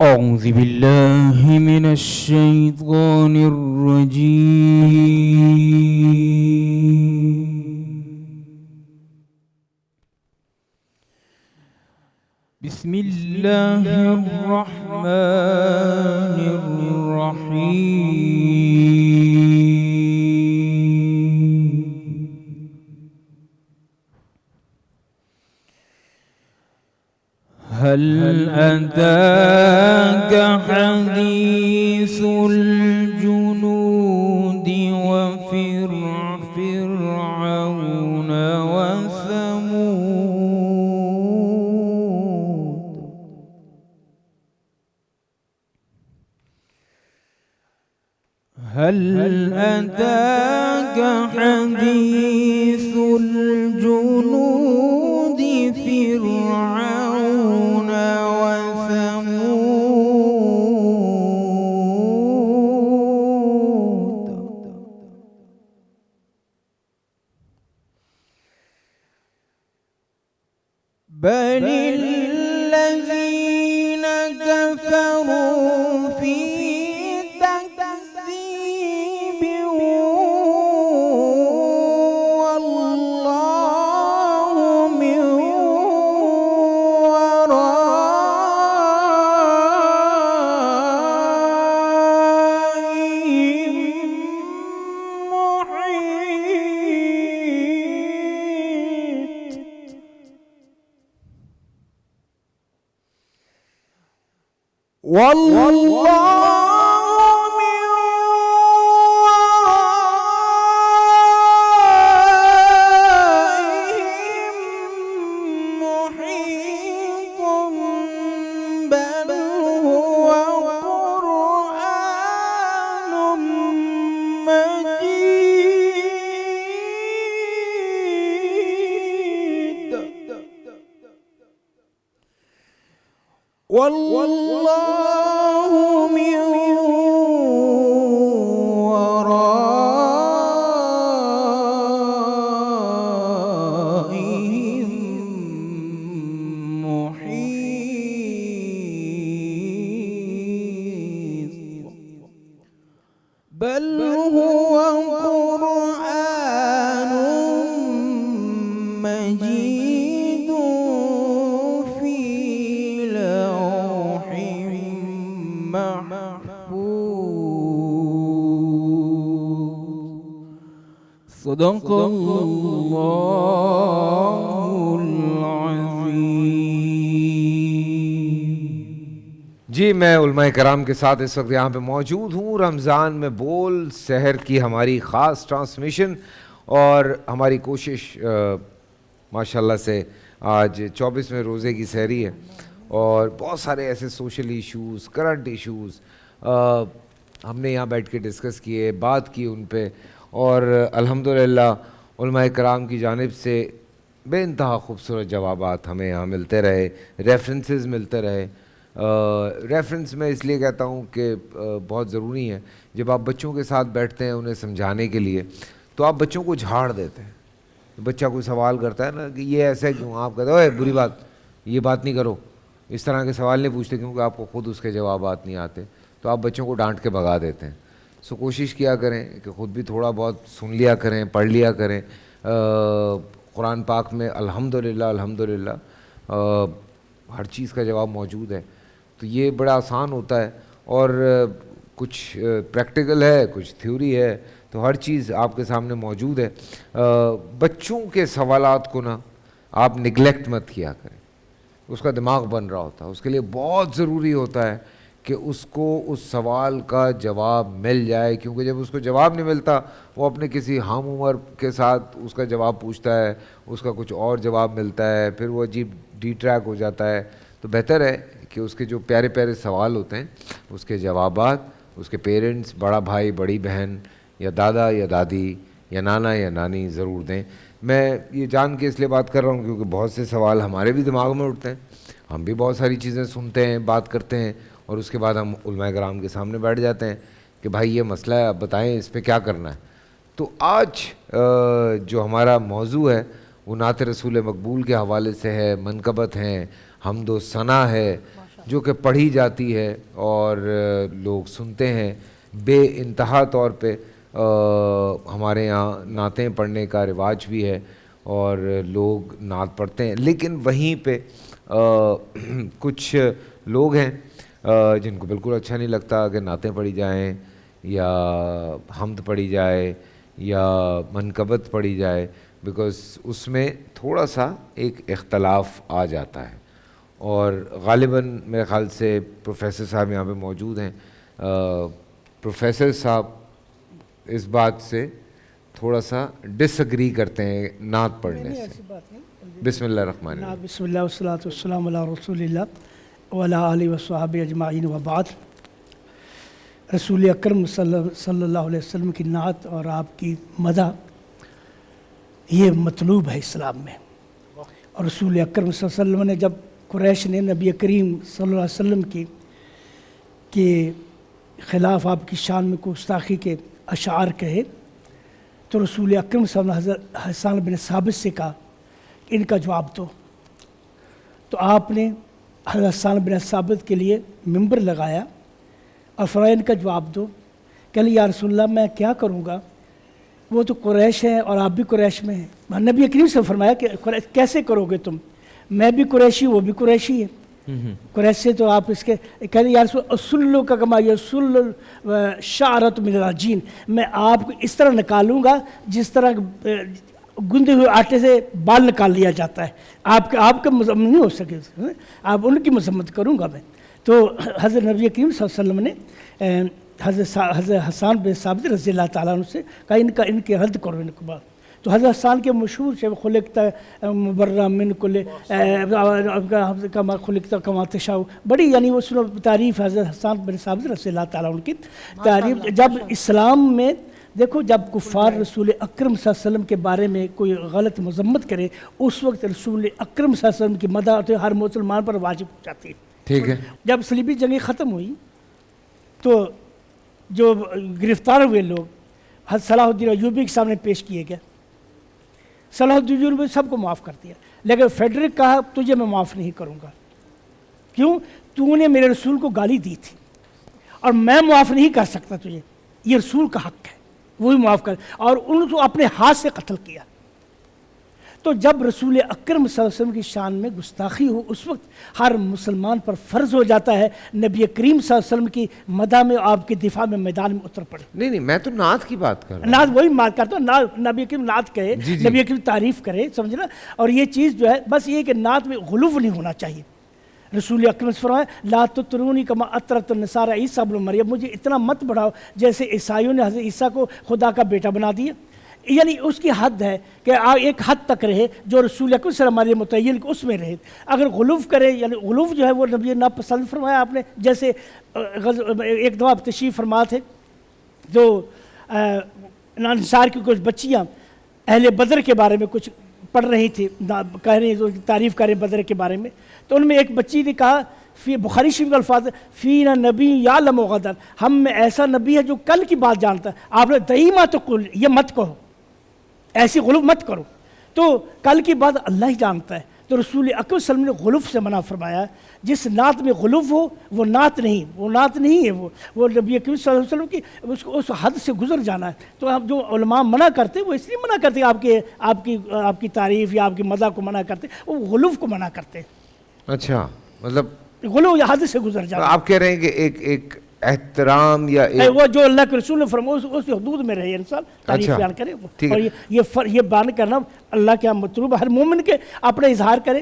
أعوذ بالله من الشيطان الرجيم. بسم الله الرحمن الرحيم. هل أتاك حديث الجنود وفرعون وثمود. هل أتاك حديث الجنود فرعون وثمود. بل الذين كفروا في تكذيب والله من ورائهم محيط. والله من ورائهم محيط. بل هو قرآن مجيد. والله من ورائهم محيط. بل هو قرآن مجيد في لوح محفوظ. صدق الله العظيم. جی میں علماء کرام کے ساتھ اس وقت یہاں پہ موجود ہوں. رمضان میں بول سحر کی ہماری خاص ٹرانسمیشن اور ہماری کوشش ماشاءاللہ سے آج 24ویں روزے کی سحری ہے اور بہت سارے ایسے سوشل ایشوز، کرنٹ ایشوز ہم نے یہاں بیٹھ کے ڈسکس کیے، بات کی ان پہ، اور الحمدللہ علماء کرام کی جانب سے بے انتہا خوبصورت جوابات ہمیں یہاں ملتے رہے، ریفرنسز ملتے رہے. ریفرنس میں اس لیے کہتا ہوں کہ بہت ضروری ہے. جب آپ بچوں کے ساتھ بیٹھتے ہیں انہیں سمجھانے کے لیے تو آپ بچوں کو جھاڑ دیتے ہیں. بچہ کوئی سوال کرتا ہے نا کہ یہ ایسے کیوں، آپ کہتے ہو بری بات، یہ بات نہیں کرو، اس طرح کے سوال نہیں پوچھتے کیونکہ آپ کو خود اس کے جوابات نہیں آتے، تو آپ بچوں کو ڈانٹ کے بھگا دیتے ہیں. سو کوشش کیا کریں کہ خود بھی تھوڑا بہت سن لیا کریں، پڑھ لیا کریں. قرآن پاک میں الحمدللہ ہر چیز کا جواب موجود ہے، تو یہ بڑا آسان ہوتا ہے. اور کچھ پریکٹیکل ہے، کچھ تھیوری ہے، تو ہر چیز آپ کے سامنے موجود ہے. بچوں کے سوالات کو نا آپ نگلیکٹ مت کیا کریں. اس کا دماغ بن رہا ہوتا ہے، اس کے لیے بہت ضروری ہوتا ہے کہ اس کو اس سوال کا جواب مل جائے، کیونکہ جب اس کو جواب نہیں ملتا وہ اپنے کسی ہم عمر کے ساتھ اس کا جواب پوچھتا ہے، اس کا کچھ اور جواب ملتا ہے، پھر وہ عجیب ڈی ٹریک ہو جاتا ہے. تو بہتر ہے کہ اس کے جو پیارے پیارے سوال ہوتے ہیں اس کے جوابات اس کے پیرنٹس، بڑا بھائی بڑی بہن یا دادا یا دادی یا نانا یا نانی ضرور دیں. میں یہ جان کے اس لیے بات کر رہا ہوں کیونکہ بہت سے سوال ہمارے بھی دماغ میں اٹھتے ہیں، ہم بھی بہت ساری چیزیں سنتے ہیں، بات کرتے ہیں، اور اس کے بعد ہم علماء کرام کے سامنے بیٹھ جاتے ہیں کہ بھائی یہ مسئلہ ہے، آپ بتائیں اس پہ کیا کرنا ہے. تو آج جو ہمارا موضوع ہے وہ نعت رسول مقبول کے حوالے سے ہے، منقبت ہیں، حمد و ثنا ہے جو کہ پڑھی جاتی ہے اور لوگ سنتے ہیں بے انتہا طور پہ۔ ہمارے یہاں نعتیں پڑھنے کا رواج بھی ہے اور لوگ نعت پڑھتے ہیں، لیکن وہیں پہ کچھ لوگ ہیں جن کو بالکل اچھا نہیں لگتا کہ نعتیں پڑھی جائیں یا حمد پڑھی جائے یا منقبت پڑھی جائے، بیکاز اس میں تھوڑا سا ایک اختلاف آ جاتا ہے۔ اور غالباً میرے خیال سے پروفیسر صاحب یہاں پہ موجود ہیں، پروفیسر صاحب اس بات سے تھوڑا سا ڈس ایگری کرتے ہیں نعت پڑھنے سے۔ بسم اللہ الرحمن الرحیم۔ بسم اللہ والصلاۃ والسلام علی رسول اللہ وعلی آلہ وصحبہ اجمعین وبعد۔ رسول اکرم صلی اللہ علیہ وسلم کی نعت اور آپ کی مدح یہ مطلوب ہے اسلام میں۔ اور رسول اکرم صلی اللہ علیہ وسلم نے جب قریش نے نبی کریم صلی اللہ علیہ وسلم کے خلاف آپ کی شان میں گستاخی کے اشعار کہے تو رسول اکرم صلی اللہ علیہ وسلم نے حسان بن ثابت سے کہا کہ ان کا جواب دو، تو آپ نے حضرت حسان بن ثابت کے لیے ممبر لگایا اور فرمایا ان کا جواب دو۔ کہ یا رسول اللہ میں کیا کروں گا، وہ تو قریش ہیں اور آپ بھی قریش میں ہیں۔ نبی کریم سے فرمایا کہ کیسے کرو گے تم، میں بھی قریشی وہ بھی قریشی ہے، قریش سے تو آپ اس کے کہتے یا رسول اسلو کا کما یسل شعرۃ من العجین، میں آپ کو اس طرح نکالوں گا جس طرح گندے ہوئے آٹے سے بال نکال لیا جاتا ہے، آپ کا مذمت نہیں ہو سکے، آپ ان کی مذمت کروں گا میں۔ تو حضرت نبی کریم صلی اللہ علیہ وسلم نے حضرت حسان بن ثابت رضی اللہ تعالیٰ عنہ سے کہا ان کے رد کرو ان کو بات۔ تو حضرت حسان کے مشہور سے خلقت مبرہ من کل کما خلقت کما تشاء، بڑی یعنی وہ سنو تعریف حضرت حسان بن ثابت رضی اللہ تعالیٰ عنہ کی تعریف۔ جب اسلام میں دیکھو جب کفار رسول اکرم صلی اللہ علیہ وسلم کے بارے میں کوئی غلط مذمت کرے اس وقت رسول اکرم صلی اللہ علیہ وسلم کی مدح ہر مسلمان پر واجب ہو جاتی ہے۔ ٹھیک ہے، جب صلیبی جنگیں ختم ہوئی تو جو گرفتار ہوئے لوگ حضرت صلاح الدین ایوبی کے سامنے پیش کیے گئے، صلاح الدین ایوبی سب کو معاف کر دیا، لیکن فیڈرک کہا تجھے میں معاف نہیں کروں گا، کیوں؟ تو نے میرے رسول کو گالی دی تھی اور میں معاف نہیں کر سکتا تجھے، یہ رسول کا حق ہے، وہی معاف کر، اور ان کو اپنے ہاتھ سے قتل کیا۔ تو جب رسول اکرم صلی اللہ علیہ وسلم کی شان میں گستاخی ہو اس وقت ہر مسلمان پر فرض ہو جاتا ہے نبی کریم صلی اللہ علیہ وسلم کی مدح میں آپ کے دفاع میں میدان میں اتر پڑے۔ نہیں میں تو نعت کی بات کر رہا ہوں، نعت وہی بات کرتا ہوں، نبی کریم نعت کہے، نبی کریم تعریف کرے، سمجھنا۔ اور یہ چیز جو ہے بس یہ کہ نعت میں غلو نہیں ہونا چاہیے۔ رسول اکرم صلی اللہ علیہ وسلم لا تطرونی کما اطرت النصارى عیسیٰ ابن مریم، مجھے اتنا مت بڑھاؤ جیسے عیسائیوں نے حضرت عیسیٰ کو خدا کا بیٹا بنا دیا۔ یعنی اس کی حد ہے کہ ایک حد تک رہے جو رسول اکرم صلی اللہ علیہ وسلم متعین اس میں رہے، اگر غلوف کرے یعنی غلوف جو ہے وہ نبی ناپسند فرمایا آپ نے۔ جیسے ایک دفعہ آپ تشریف فرما تھے جو انصار کی کچھ بچیاں اہل بدر کے بارے میں کچھ پڑھ رہی تھی، کہہ رہی تعریف کر رہے بدر کے بارے میں، تو ان میں ایک بچی نے کہا بخاری شریف کا الفاظ فینا نبی یعلم غدا، ہم میں ایسا نبی ہے جو کل کی بات جانتا ہے۔ آپ نے دائما تو قل، یہ مت کہو، ایسی غلوف مت کرو، تو کل کی بات اللہ ہی جانتا ہے۔ تو رسول اکرم صلی اللہ علیہ وسلم نے غلوف سے منع فرمایا، جس نعت میں غلوف ہو وہ نعت نہیں، وہ نعت نہیں ہے، وہ نبی اکرم صلی اللہ علیہ وسلم کی اس حد سے گزر جانا ہے۔ تو آپ جو علماء منع کرتے وہ اس لیے منع کرتے آپ کی تعریف یا آپ کی مدح کو منع کرتے، وہ غلوف کو منع کرتے۔ اچھا، مطلب غلو یہ حد سے گزر جانا، آپ کہہ رہے ہیں کہ ایک احترام یا وہ جو اللہ کے رسول نے فرمایا اس حدود میں رہے انسان تعریف بیان کرے، اور یہ بیان کرنا اللہ کے مطلوب ہر مومن کے اپنے اظہار کرے،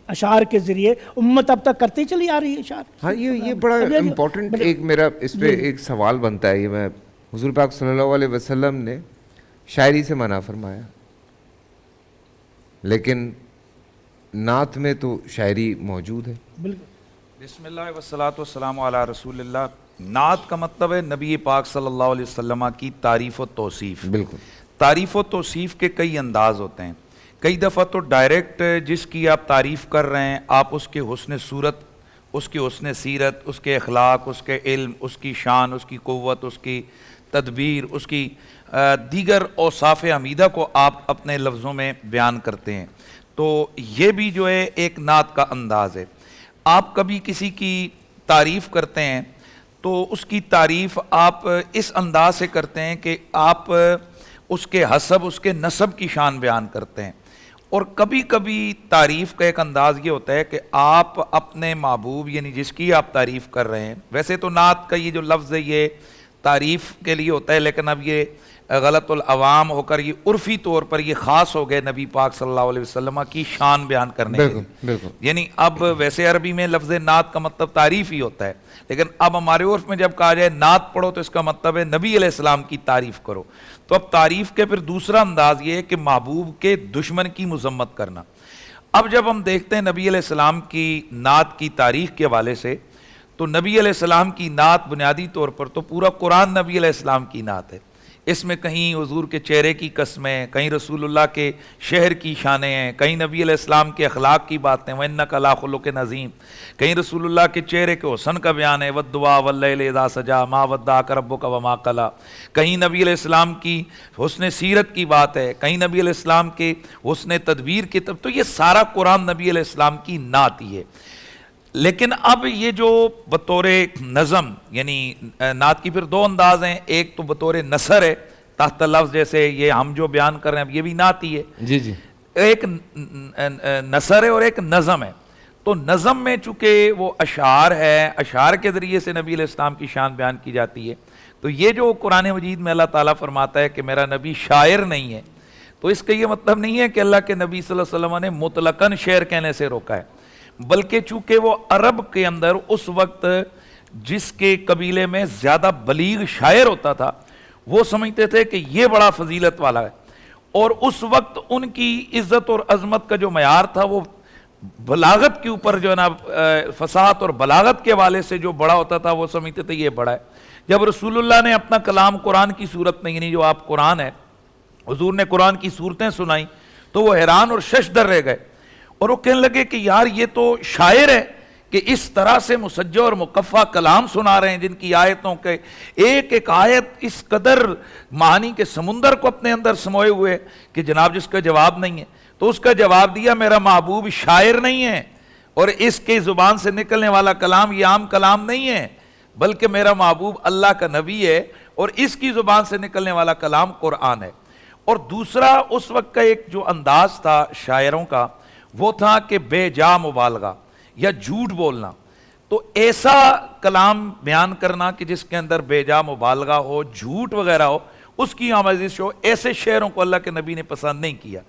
اشعار کے ذریعے امت اب تک کرتی چلی آ رہی ہے اشعار۔ ہاں یہ بڑا امپورٹنٹ ایک میرا اس پہ ایک سوال بنتا ہے، یہ میں حضور پاک صلی اللہ علیہ وسلم نے شاعری سے منع فرمایا، لیکن نعت میں تو شاعری موجود ہے۔ بالکل۔ بسم اللہ والصلاۃ والسلام علی رسول اللہ۔ نعت کا مطلب ہے نبی پاک صلی اللہ علیہ وسلم کی تعریف و توصیف۔ بالکل، تعریف و توصیف کے کئی انداز ہوتے ہیں، کئی دفعہ تو ڈائریکٹ جس کی آپ تعریف کر رہے ہیں آپ اس کے حسن صورت، اس کی حسن سیرت، اس کے اخلاق، اس کے علم، اس کی شان، اس کی قوت، اس کی تدبیر, اس کی دیگر اوصاف حمیدہ کو آپ اپنے لفظوں میں بیان کرتے ہیں. تو یہ بھی جو ہے ایک نعت کا انداز ہے. آپ کبھی کسی کی تعریف کرتے ہیں تو اس کی تعریف آپ اس انداز سے کرتے ہیں کہ آپ اس کے حسب, اس کے نسب کی شان بیان کرتے ہیں. اور کبھی کبھی تعریف کا ایک انداز یہ ہوتا ہے کہ آپ اپنے محبوب یعنی جس کی آپ تعریف کر رہے ہیں, ویسے تو نعت کا یہ جو لفظ ہے یہ تعریف کے لیے ہوتا ہے, لیکن اب یہ غلط العوام ہو کر یہ عرفی طور پر یہ خاص ہو گئے نبی پاک صلی اللہ علیہ وسلم کی شان بیان کرنے کے لیے. بالکل. یعنی اب ویسے عربی میں لفظ نعت کا مطلب تعریف ہی ہوتا ہے, لیکن اب ہمارے عرف میں جب کہا جائے نعت پڑھو تو اس کا مطلب ہے نبی علیہ السلام کی تعریف کرو. تو اب تعریف کے پھر دوسرا انداز یہ ہے کہ محبوب کے دشمن کی مذمت کرنا. اب جب ہم دیکھتے ہیں نبی علیہ السلام کی نعت کی تاریخ کے حوالے سے, تو نبی علیہ السلام کی نعت بنیادی طور پر تو پورا قرآن نبی علیہ السلام کی نعت ہے. اس میں کہیں حضور کے چہرے کی قسمیں, کہیں رسول اللہ کے شہر کی شانیں ہیں, کہیں نبی علیہ السلام کے اخلاق کی باتیں, وَإِنَّكَ لَعَلَىٰ خُلُقٍ عَظِيمٍ, کہیں رسول اللہ کے چہرے کے حسن کا بیان ہے, وَالدُّعَاء وَاللَّيْلِ إِذَا سَجَىٰ مَا وَدَّعَكَ رَبُّكَ وَمَا قَلَىٰ, کہیں نبی علیہ السلام کی حسن سیرت کی بات ہے, کہیں نبی علیہ السلام کے حسن تدبیر کی طرف. تو یہ سارا قرآن نبی علیہ السلام کی نعت ہی ہے. لیکن اب یہ جو بطور نظم, یعنی نعت کی پھر دو انداز ہیں, ایک تو بطور نثر ہے تحت لفظ, جیسے یہ ہم جو بیان کر رہے ہیں اب یہ بھی نعت ہی ہے, جی ایک نثر ہے اور ایک نظم ہے. تو نظم میں چونکہ وہ اشعار ہے, اشعار کے ذریعے سے نبی علیہ السلام کی شان بیان کی جاتی ہے. تو یہ جو قرآن مجید میں اللہ تعالیٰ فرماتا ہے کہ میرا نبی شاعر نہیں ہے, تو اس کا یہ مطلب نہیں ہے کہ اللہ کے نبی صلی اللہ علیہ وسلم نے مطلقاً شعر کہنے سے روکا ہے, بلکہ چونکہ وہ عرب کے اندر اس وقت جس کے قبیلے میں زیادہ بلیغ شاعر ہوتا تھا وہ سمجھتے تھے کہ یہ بڑا فضیلت والا ہے, اور اس وقت ان کی عزت اور عظمت کا جو معیار تھا وہ بلاغت کے اوپر جو ہے نا فصاحت اور بلاغت کے حوالے سے جو بڑا ہوتا تھا وہ سمجھتے تھے یہ بڑا ہے. جب رسول اللہ نے اپنا کلام قرآن کی صورت میں, یعنی جو آپ قرآن ہے, حضور نے قرآن کی صورتیں سنائیں تو وہ حیران اور ششدر رہ گئے, اور وہ کہنے لگے کہ یار یہ تو شاعر ہے کہ اس طرح سے مسجع اور مقفع کلام سنا رہے ہیں جن کی آیتوں کے ایک ایک آیت اس قدر معانی کے سمندر کو اپنے اندر سموئے ہوئے کہ جناب جس کا جواب نہیں ہے. تو اس کا جواب دیا میرا محبوب شاعر نہیں ہے, اور اس کے زبان سے نکلنے والا کلام یہ عام کلام نہیں ہے, بلکہ میرا محبوب اللہ کا نبی ہے, اور اس کی زبان سے نکلنے والا کلام قرآن ہے. اور دوسرا اس وقت کا ایک جو انداز تھا شاعروں کا وہ تھا کہ بے جا مبالغہ یا جھوٹ بولنا. تو ایسا کلام بیان کرنا کہ جس کے اندر بے جا مبالغہ ہو, جھوٹ وغیرہ ہو, اس کی آمیزش ہو, ایسے شعروں کو اللہ کے نبی نے پسند نہیں کیا.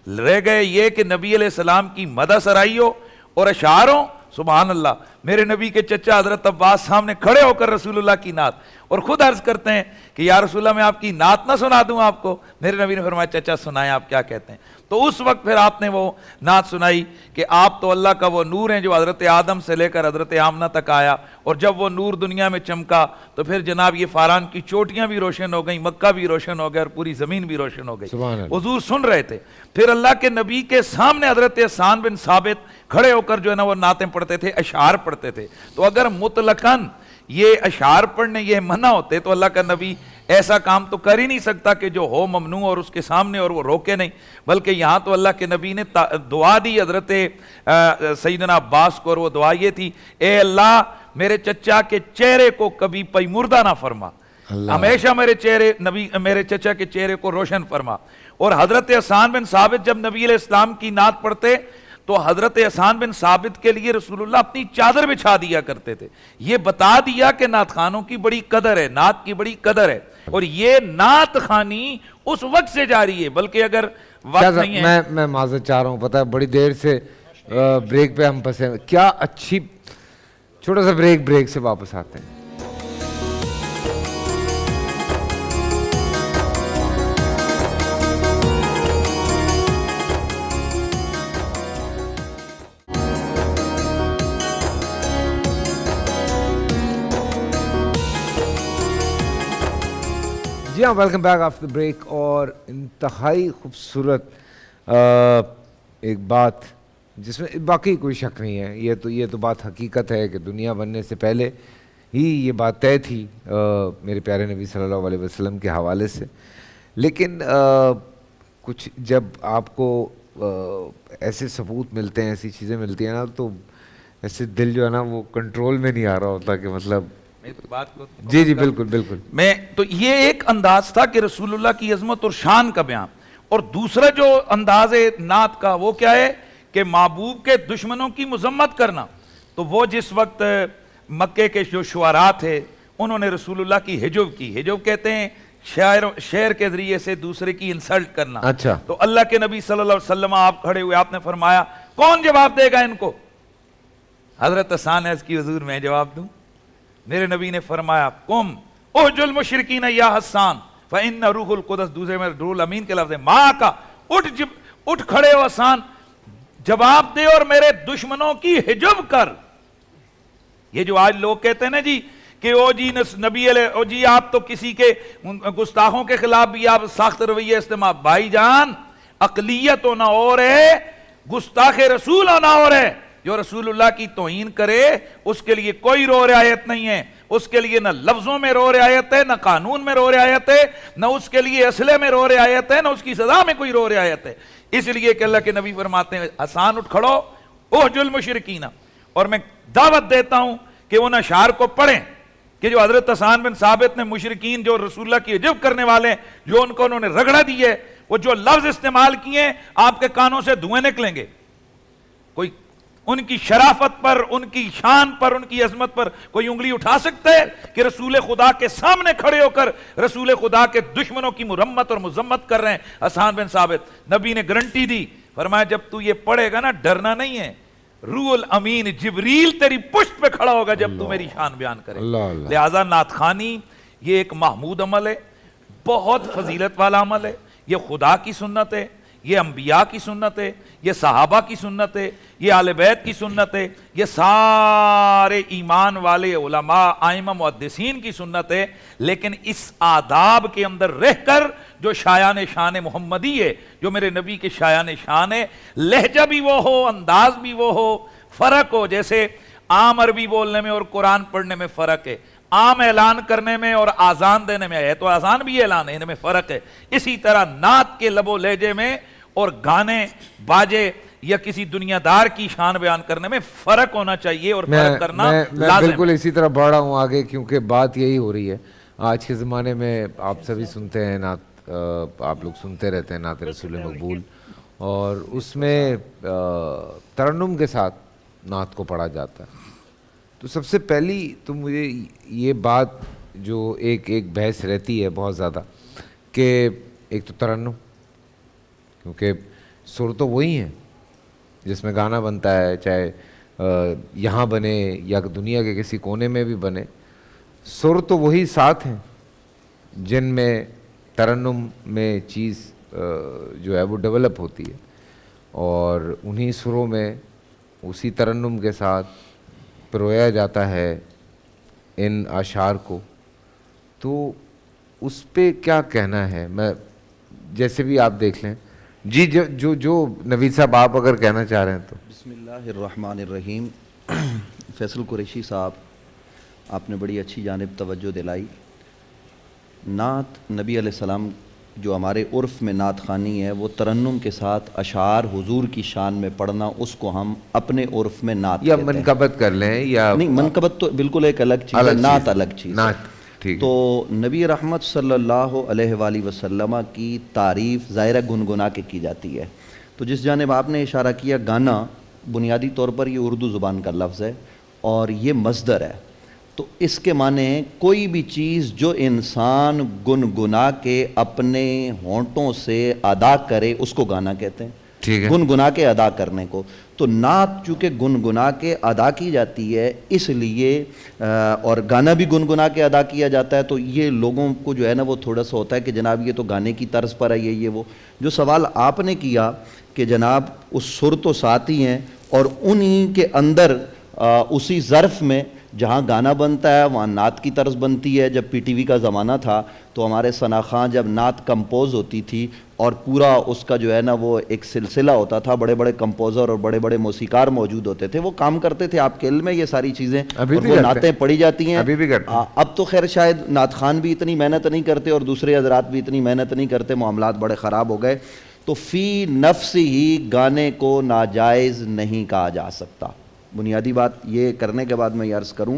رہ گئے یہ کہ نبی علیہ السلام کی مدح سرائی ہو اور اشعار ہو. سبحان اللہ, میرے نبی کے چچا حضرت عباس سامنے کھڑے ہو کر رسول اللہ کی نعت, اور خود عرض کرتے ہیں کہ یا رسول اللہ میں آپ کی نعت نہ سنا دوں آپ کو. میرے نبی نے فرمایا چچا سنائیں, آپ کیا کہتے ہیں. تو اس وقت پھر آپ نے وہ نعت سنائی کہ آپ تو اللہ کا وہ نور ہیں جو حضرت آدم سے لے کر حضرت آمنہ تک آیا, اور جب وہ نور دنیا میں چمکا تو پھر جناب یہ فاران کی چوٹیاں بھی روشن ہو گئیں, مکہ بھی روشن ہو گیا, اور پوری زمین بھی روشن ہو گئی. حضور سن رہے تھے. پھر اللہ کے نبی کے سامنے حضرت حسان بن ثابت کھڑے ہو کر جو ہے نا وہ نعتیں پڑھتے تھے, اشعار پڑھتے تھے. تو اگر مطلقاً یہ اشعار پڑھنے یہ منع ہوتے تو اللہ کا نبی ایسا کام تو کر ہی نہیں سکتا کہ جو ہو ممنوع اور اس کے سامنے اور وہ روکے نہیں. بلکہ یہاں تو اللہ کے نبی نے دعا دی حضرت سیدنا عباس کو, اور وہ دعا یہ تھی اے اللہ میرے چچا کے چہرے کو کبھی پیمردہ نہ فرما, ہمیشہ میرے چچا کے چہرے کو روشن فرما. اور حضرت حسان بن ثابت جب نبی علیہ السلام کی نعت پڑھتے تو حضرت حسان بن ثابت کے لیے رسول اللہ اپنی چادر بچھا دیا کرتے تھے. یہ بتا دیا کہ نعت خانوں کی بڑی قدر ہے, نعت کی بڑی قدر ہے, اور یہ نعت خانی اس وقت سے جاری ہے. بلکہ اگر وقت نہیں ہے, میں معذرت چاہ رہا ہوں, پتہ ہے بڑی دیر سے بریک پہ ہم پھنسے ہیں, کیا اچھی چھوٹا سا بریک سے واپس آتے ہیں. جی ہاں, ویلکم بیک آفٹر بریک. اور انتہائی خوبصورت ایک بات جس میں باقی کوئی شک نہیں ہے, یہ تو بات حقیقت ہے کہ دنیا بننے سے پہلے ہی یہ بات طے تھی میرے پیارے نبی صلی اللہ علیہ وسلم کے حوالے سے. لیکن کچھ جب آپ کو ایسے ثبوت ملتے ہیں, ایسی چیزیں ملتی ہیں نا, تو ایسے دل جو ہے نا وہ کنٹرول میں نہیں آ رہا ہوتا کہ مطلب بات کو جی جی بالکل بالکل. میں تو یہ ایک انداز تھا کہ رسول اللہ کی عظمت اور شان کا بیان, اور دوسرا جو انداز ہے نعت کا وہ کیا ہے کہ محبوب کے دشمنوں کی مذمت کرنا. تو وہ جس وقت مکے کے جو شعراء تھے انہوں نے رسول اللہ کی ہجب کی. ہجب کہتے ہیں شعر کے ذریعے سے دوسرے کی انسلٹ کرنا. اچھا. تو اللہ کے نبی صلی اللہ علیہ وسلم آپ کھڑے ہوئے, آپ نے فرمایا کون جواب دے گا ان کو؟ حضرت حسان عرض کی حضور میں جواب دوں؟ میرے نبی نے فرمایا قم احج المشرکین یا حسان فإن روح القدس, دوسرے میں روح الامین کے لفظ ہے, ماں کا اٹھ کھڑے ہو حسان, جواب دے اور میرے دشمنوں کی حجب کر. یہ جو آج لوگ کہتے ہیں نا جی کہ او جی نبی علیہ او جی آپ تو کسی کے گستاخوں کے خلاف بھی آپ سخت رویہ استعمال, بھائی جان اقلیت ہونا اور ہے, گستاخ رسول ہونا اور ہے. جو رسول اللہ کی توہین کرے اس کے لیے کوئی رو رعایت نہیں ہے, اس کے لیے نہ لفظوں میں رو رعایت ہے, نہ قانون میں رو رعایت ہے, نہ اس کے لیے اسلحے میں رو رعایت ہے, نہ اس کی سزا میں کوئی رو رعایت ہے. اس لیے کہ اللہ کے نبی فرماتے ہیں حسان اٹھ کھڑو احج المشرکین. اور میں دعوت دیتا ہوں کہ ان اشعار کو پڑھیں کہ جو حضرت حسان بن ثابت نے مشرکین جو رسول اللہ کی عجب کرنے والے ہیں, جو ان کو انہوں نے رگڑا دی ہے, وہ جو لفظ استعمال کیے آپ کے کانوں سے دھوئیں نکلیں گے. کوئی ان کی شرافت پر, ان کی شان پر, ان کی عظمت پر کوئی انگلی اٹھا سکتا ہے کہ رسول خدا کے سامنے کھڑے ہو کر رسول خدا کے دشمنوں کی مرمت اور مذمت کر رہے ہیں حسان بن ثابت؟ نبی نے گارنٹی دی, فرمایا جب تو یہ پڑھے گا نا ڈرنا نہیں ہے, روح الامین جبریل تیری پشت پہ کھڑا ہوگا جب تو میری شان بیان کرے. لہذا نعت خوانی یہ ایک محمود عمل ہے, بہت فضیلت والا عمل ہے. یہ خدا کی سنت ہے, یہ انبیاء کی سنت ہے, یہ صحابہ کی سنت ہے, یہ آل بیت کی سنت ہے, یہ سارے ایمان والے علماء ائمہ محدثین کی سنت ہے. لیکن اس آداب کے اندر رہ کر جو شایان شان محمدی ہے, جو میرے نبی کے شایان شان ہے, لہجہ بھی وہ ہو, انداز بھی وہ ہو, فرق ہو. جیسے عام عربی بولنے میں اور قرآن پڑھنے میں فرق ہے, عام اعلان کرنے میں اور آزان دینے میں ہے, تو آزان بھی اعلان ہے, ان میں فرق ہے. اسی طرح نعت کے لب و لہجے میں اور گانے باجے یا کسی دنیا دار کی شان بیان کرنے میں فرق ہونا چاہیے, اور فرق کرنا لازم. بالکل اسی طرح بڑھ رہا ہوں آگے, کیونکہ بات یہی ہو رہی ہے آج کے زمانے میں. آپ سبھی سنتے ہیں نعت, آپ لوگ سنتے رہتے ہیں نعت رسول مقبول, اور اس میں ترنم کے ساتھ نعت کو پڑھا جاتا ہے. تو سب سے پہلی تو مجھے یہ بات جو ایک بحث رہتی ہے بہت زیادہ کہ ایک تو ترنم, کیونکہ سر تو وہی ہیں جس میں گانا بنتا ہے, چاہے یہاں بنے یا دنیا کے کسی کونے میں بھی بنے, سر تو وہی ساتھ ہیں جن میں ترنم میں چیز جو ہے وہ ڈیولپ ہوتی ہے, اور انہی سروں میں اسی ترنم کے ساتھ پرویا جاتا ہے ان اشعار کو. تو اس پہ کیا کہنا ہے؟ میں جیسے بھی آپ دیکھ لیں جی, جو نوید صاحب آپ اگر کہنا چاہ رہے ہیں تو. بسم اللہ الرحمن الرحیم. فیصل قریشی صاحب, آپ نے بڑی اچھی جانب توجہ دلائی. نعت نبی علیہ السلام جو ہمارے عرف میں نعت خوانی ہے وہ ترنم کے ساتھ اشعار حضور کی شان میں پڑھنا, اس کو ہم اپنے عرف میں نعت یا کہتے ہیں. منقبت کر لیں یا نہیں, منقبت تو بالکل ایک الگ چیز ہے, نعت الگ چیز ہے. تو نبی رحمت صلی اللہ علیہ وآلہ وسلم کی تعریف ظاہرہ گنگنا کے کی جاتی ہے. تو جس جانب آپ نے اشارہ کیا, گانا بنیادی طور پر یہ اردو زبان کا لفظ ہے اور یہ مصدر ہے. تو اس کے معنی کوئی بھی چیز جو انسان گنگنا کے اپنے ہونٹوں سے ادا کرے اس کو گانا کہتے ہیں, گنگنا کے ادا کرنے کو. تو نعت چونکہ گنگنا کے ادا کی جاتی ہے اس لیے, اور گانا بھی گنگنا کے ادا کیا جاتا ہے, تو یہ لوگوں کو جو ہے نا وہ تھوڑا سا ہوتا ہے کہ جناب یہ تو گانے کی طرز پر ہے, یہ وہ. جو سوال آپ نے کیا کہ جناب اس سر تو ساتھ ہی ہیں, اور انہی کے اندر اسی ظرف میں جہاں گانا بنتا ہے وہاں نعت کی طرز بنتی ہے. جب پی ٹی وی کا زمانہ تھا تو ہمارے ثنا خان جب نعت کمپوز ہوتی تھی اور پورا اس کا جو ہے نا وہ ایک سلسلہ ہوتا تھا, بڑے بڑے کمپوزر اور بڑے بڑے موسیقار موجود ہوتے تھے, وہ کام کرتے تھے. آپ کے علم میں یہ ساری چیزیں, اور وہ نعتیں پڑھی جاتی ہیں ابھی بھی کرتے ہیں. اب تو خیر شاید نعت خان بھی اتنی محنت نہیں کرتے اور دوسرے حضرات بھی اتنی محنت نہیں کرتے, معاملات بڑے خراب ہو گئے. تو فی نفس ہی گانے کو ناجائز نہیں کہا جا سکتا. بنیادی بات یہ کرنے کے بعد میں یہ عرض کروں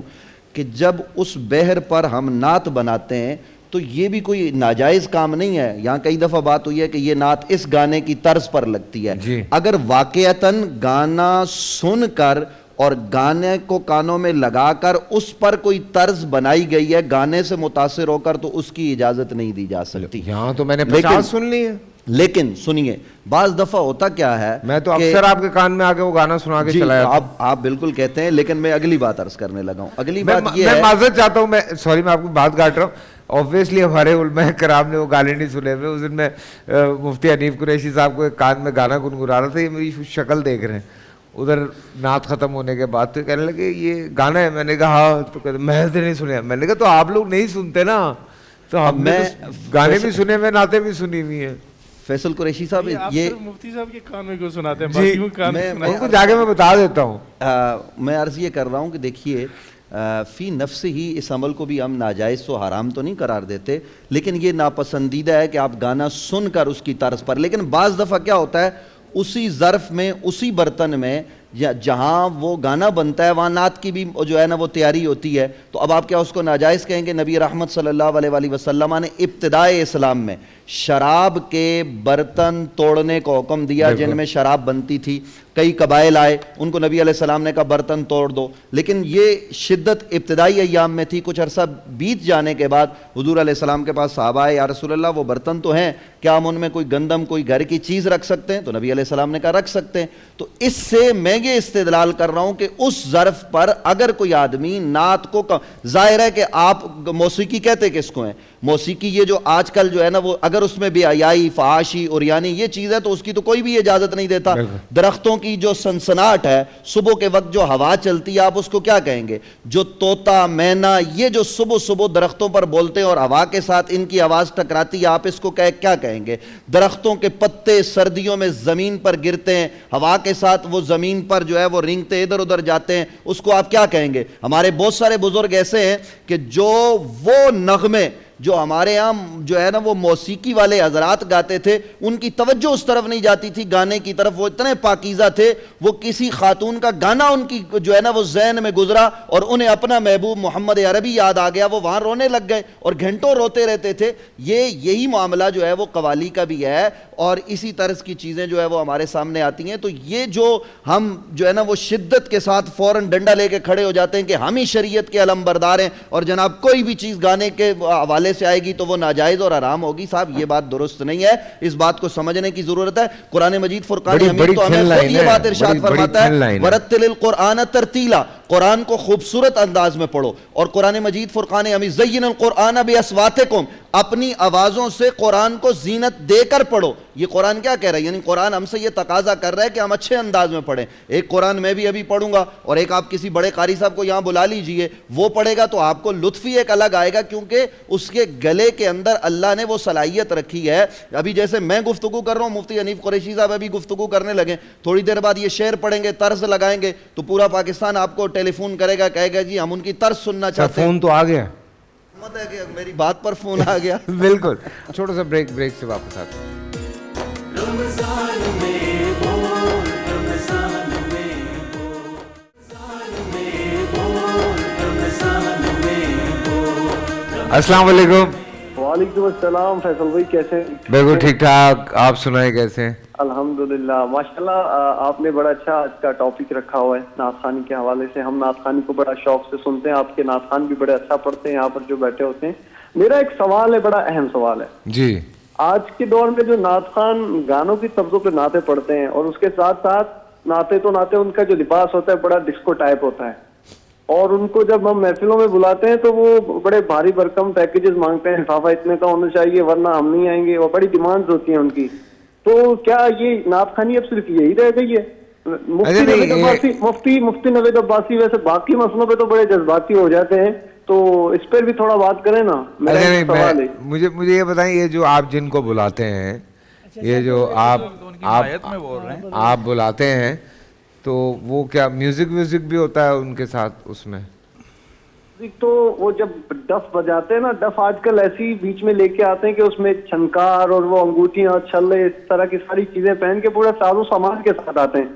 کہ جب اس بحر پر ہم نعت بناتے ہیں تو یہ بھی کوئی ناجائز کام نہیں ہے. یہاں کئی دفعہ بات ہوئی ہے کہ یہ نعت اس گانے کی طرز پر لگتی ہے. اگر واقعتاً گانا سن کر اور گانے کو کانوں میں لگا کر اس پر کوئی طرز بنائی گئی ہے گانے سے متاثر ہو کر, تو اس کی اجازت نہیں دی جا سکتی. یہاں تو میں نے 50 سن لی ہے. لیکن سنیے, بعض دفعہ ہوتا کیا ہے, میں تو اکثر آپ کے کان میں آ کے وہ گانا سنا کے چلایا. آپ بالکل کہتے ہیں, لیکن میں اگلی بات عرض کرنے لگا ہوں. اگلی بات یہ ہے, میں معذرت چاہتا ہوں, میں سوری میں آپ کو بات کاٹ رہا ہوں. اوبویسلی ہمارے علماء کرام نے وہ گانے نہیں سنے ہوئے. اس دن میں مفتی حنیف قریشی صاحب کو کان میں گانا گنگنا رہا تھا, یہ میری شکل دیکھ رہے ہیں. ادھر نعت ختم ہونے کے بعد تو کہنے لگے یہ گانا ہے. میں نے کہا ہاں, تو کہتے میں تو نہیں سنے. میں نے کہا تو آپ لوگ نہیں سنتے نا, تو ہم نے گانے بھی سنے ہوئے, نعتیں بھی سنی ہوئی ہیں. فیصل قریشی صاحب یہ مفتی صاحب کے کان میں کیوں سناتے ہیں؟ ان کو جا کے میں بتا دیتا ہوں. میں عرض یہ کر رہا ہوں کہ دیکھیے, فی نفس ہی اس عمل کو بھی ہم ناجائز و حرام تو نہیں قرار دیتے, لیکن یہ ناپسندیدہ ہے کہ آپ گانا سن کر اس کی طرز پر. لیکن بعض دفعہ کیا ہوتا ہے, اسی ظرف میں, اسی برتن میں جہاں وہ گانا بنتا ہے وہاں نعت کی بھی جو ہے نا وہ تیاری ہوتی ہے. تو اب آپ کیا اس کو ناجائز کہیں گے؟ نبی رحمت صلی اللہ علیہ وآلہ وسلم نے ابتدائے اسلام میں شراب کے برتن توڑنے کو حکم دیا جن میں شراب بنتی تھی. کئی قبائل آئے, ان کو نبی علیہ السلام نے کہا برتن توڑ دو, لیکن یہ شدت ابتدائی ایام میں تھی. کچھ عرصہ بیت جانے کے بعد حضور علیہ السلام کے پاس صحابہ آئے, یا رسول اللہ وہ برتن تو ہیں, کیا ہم ان میں کوئی گندم, کوئی گھر کی چیز رکھ سکتے ہیں؟ تو نبی علیہ السلام نے کہا رکھ سکتے ہیں. تو اس سے میں یہ استدلال کر رہا ہوں کہ اس ظرف پر اگر کوئی آدمی نعت کو, ظاہر ہے کہ آپ موسیقی کہتے کس کو ہیں, موسیقی یہ جو آج کل جو ہے نا وہ, اگر اس میں بے حیائی, فحاشی, عریانی یہ چیز ہے تو اس کی تو کوئی بھی اجازت نہیں دیتا. درختوں کی جو سنسناٹ ہے, صبح کے وقت جو ہوا چلتی ہے, آپ اس کو کیا کہیں گے؟ جو طوطا, مینا, یہ جو صبح صبح درختوں پر بولتے ہیں اور ہوا کے ساتھ ان کی آواز ٹکراتی ہے, آپ اس کو کیا کہیں گے؟ درختوں کے پتے سردیوں میں زمین پر گرتے ہیں, ہوا کے ساتھ وہ زمین پر جو ہے وہ رینگتے ادھر ادھر جاتے ہیں, اس کو آپ کیا کہیں گے؟ ہمارے بہت سارے بزرگ ایسے ہیں کہ جو وہ نغمے جو ہمارے ہاں جو ہے نا وہ موسیقی والے حضرات گاتے تھے, ان کی توجہ اس طرف نہیں جاتی تھی گانے کی طرف, وہ اتنے پاکیزہ تھے, وہ کسی خاتون کا گانا ان کی جو ہے نا وہ ذہن میں گزرا اور انہیں اپنا محبوب محمد عربی یاد آ گیا, وہ وہاں رونے لگ گئے اور گھنٹوں روتے رہتے تھے. یہی معاملہ جو ہے وہ قوالی کا بھی ہے, اور اسی طرز کی چیزیں جو ہے وہ ہمارے سامنے آتی ہیں. تو یہ جو ہم جو ہے نا وہ شدت کے ساتھ فوراً ڈنڈا لے کے کھڑے ہو جاتے ہیں کہ ہم ہی شریعت کے علم بردار ہیں, اور جناب کوئی بھی چیز گانے کے حوالے سے آئے گی تو وہ ناجائز اور حرام ہوگی. صاحب یہ بات درست نہیں ہے, اس بات کو سمجھنے کی ضرورت ہے. قرآن مجید فرقان حمید تو ہمیں خود یہ بات ارشاد فرماتا ہے, ورتل القرآن ترتیلا, قرآن کو خوبصورت انداز میں پڑھو. اور قرآن مجید فرقان حمید زین القرآن باصواتکم, اپنی آوازوں سے قرآن کو زینت دے کر پڑھو. یہ قرآن کیا کہہ رہا ہے؟ یعنی قرآن ہم سے یہ تقاضا کر رہا ہے کہ ہم اچھے انداز میں پڑھیں. ایک قرآن میں بھی ابھی پڑھوں گا, اور ایک آپ کسی بڑے قاری صاحب کو یہاں بلا لیجئے, وہ پڑھے گا تو آپ کو لطف ہی ایک الگ آئے گا, کیونکہ اس کے گلے کے اندر اللہ نے وہ صلاحیت رکھی ہے. ابھی جیسے میں گفتگو کر رہا ہوں, مفتی حنیف قریشی صاحب ابھی گفتگو کرنے لگے, تھوڑی دیر بعد یہ شعر پڑھیں گے, طرز لگائیں گے, تو پورا پاکستان آپ کو ٹیلی فون کرے گا, کہے گا جی ہم ان کی طرز سننا چاہتے ہیں. فون تو آ گیا, مت ہے کہ میری بات پر فون آ گیا. بالکل. چھوٹا سا بریک سے واپس آتے ہیں. السلام علیکم. وعلیکم السلام. فیصل بھائی کیسے ہیں؟ بالکل ٹھیک ٹھاک, آپ سنائیں کیسے ہیں؟ الحمدللہ ماشاءاللہ. آپ نے بڑا اچھا آج کا ٹاپک رکھا ہوا ہے نعت خوانی کے حوالے سے. ہم نعت خوانی کو بڑا شوق سے سنتے ہیں, آپ کے نعت خوان بھی بڑے اچھا پڑھتے ہیں یہاں پر جو بیٹھے ہوتے ہیں. میرا ایک سوال ہے, بڑا اہم سوال ہے. جی. آج کے دور میں جو نعت خوان گانوں کی طرزوں پہ نعتیں پڑھتے ہیں, اور اس کے ساتھ ساتھ نعتیں تو نعتیں, ان کا جو لباس ہوتا ہے بڑا ڈسکو ٹائپ ہوتا ہے, اور ان کو جب ہم محفلوں میں بلاتے ہیں تو وہ بڑے بھاری بھرکم پیکیجز مانگتے ہیں, لفافہ اتنے کا ہونا چاہیے ورنہ ہم نہیں آئیں گے, وہ بڑی ڈیمانڈز ہوتی ہیں ان کی. تو کیا یہ نعت خوانی اب صرف یہی رہ گئی ہے؟ مفتی نوید عباسی ویسے باقی مسئلوں پہ تو بڑے جذباتی ہو جاتے ہیں, تو اس پر بھی تھوڑا بات کریں نا. مجھے یہ بتائیں, یہ جو آپ جن کو بلاتے ہیں یہ جو آپ بلاتے ہیں تو وہ کیا میوزک بھی ہوتا ہے ان کے ساتھ اس میں؟ تو وہ جب ڈف بجاتے ہیں نا، ڈف آج کل ایسی بیچ میں لے کے آتے ہیں کہ اس میں چھنکار اور وہ انگوٹھیاں چھلے اس طرح کی ساری چیزیں پہن کے پورا ساز و سامان کے ساتھ آتے ہیں.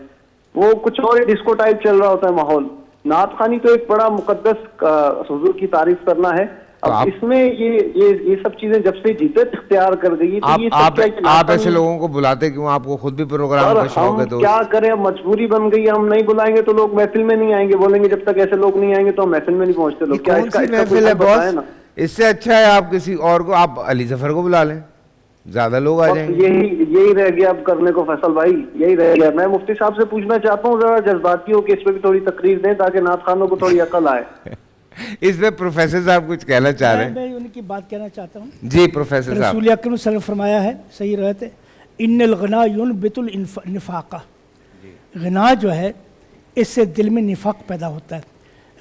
وہ کچھ اور ڈسکو ٹائپ چل رہا ہوتا ہے ماحول. نعت خوانی تو ایک بڑا مقدس حضور کی تعریف کرنا ہے. اب اس میں یہ سب چیزیں جب سے جدت اختیار کر گئی تو یہ سب آپ ایسے لوگوں کو بلاتے کیوں؟ آپ کو خود بھی پروگرام کا شوق ہے تو کیا کریں؟ اب مجبوری بن گئی. ہم نہیں بلائیں گے تو لوگ محفل میں نہیں آئیں گے، بولیں گے جب تک ایسے لوگ نہیں آئیں گے تو ہم محفل میں نہیں پہنچتے. لوگ کیا اس کا محفل ہے باس؟ اس سے اچھا ہے آپ کسی اور کو، آپ علی ظفر کو بلا لیں، زیادہ لوگ آ جائیں گے. یہی رہ گیا اب کرنے کو فیصل بھائی، یہی رہ گیا. میں مفتی صاحب سے پوچھنا چاہتا ہوں ذرا جذباتی ہو کہ اس پہ بھی تھوڑی تقریر دیں تاکہ نعت خوانوں کو تھوڑی عقل آئے. اس پہ پروفیسر صاحب کچھ کہنا چاہ رہے ہیں؟ میں ان کی بات کہنا چاہتا ہوں. جی پروفیسر صاحب. رسول اکرم صلی اللہ علیہ وسلم فرمایا ہے، صحیح روایت ہے، ان الغنا ينبت النفاق. غنا جو ہے اس سے دل میں نفاق پیدا ہوتا ہے.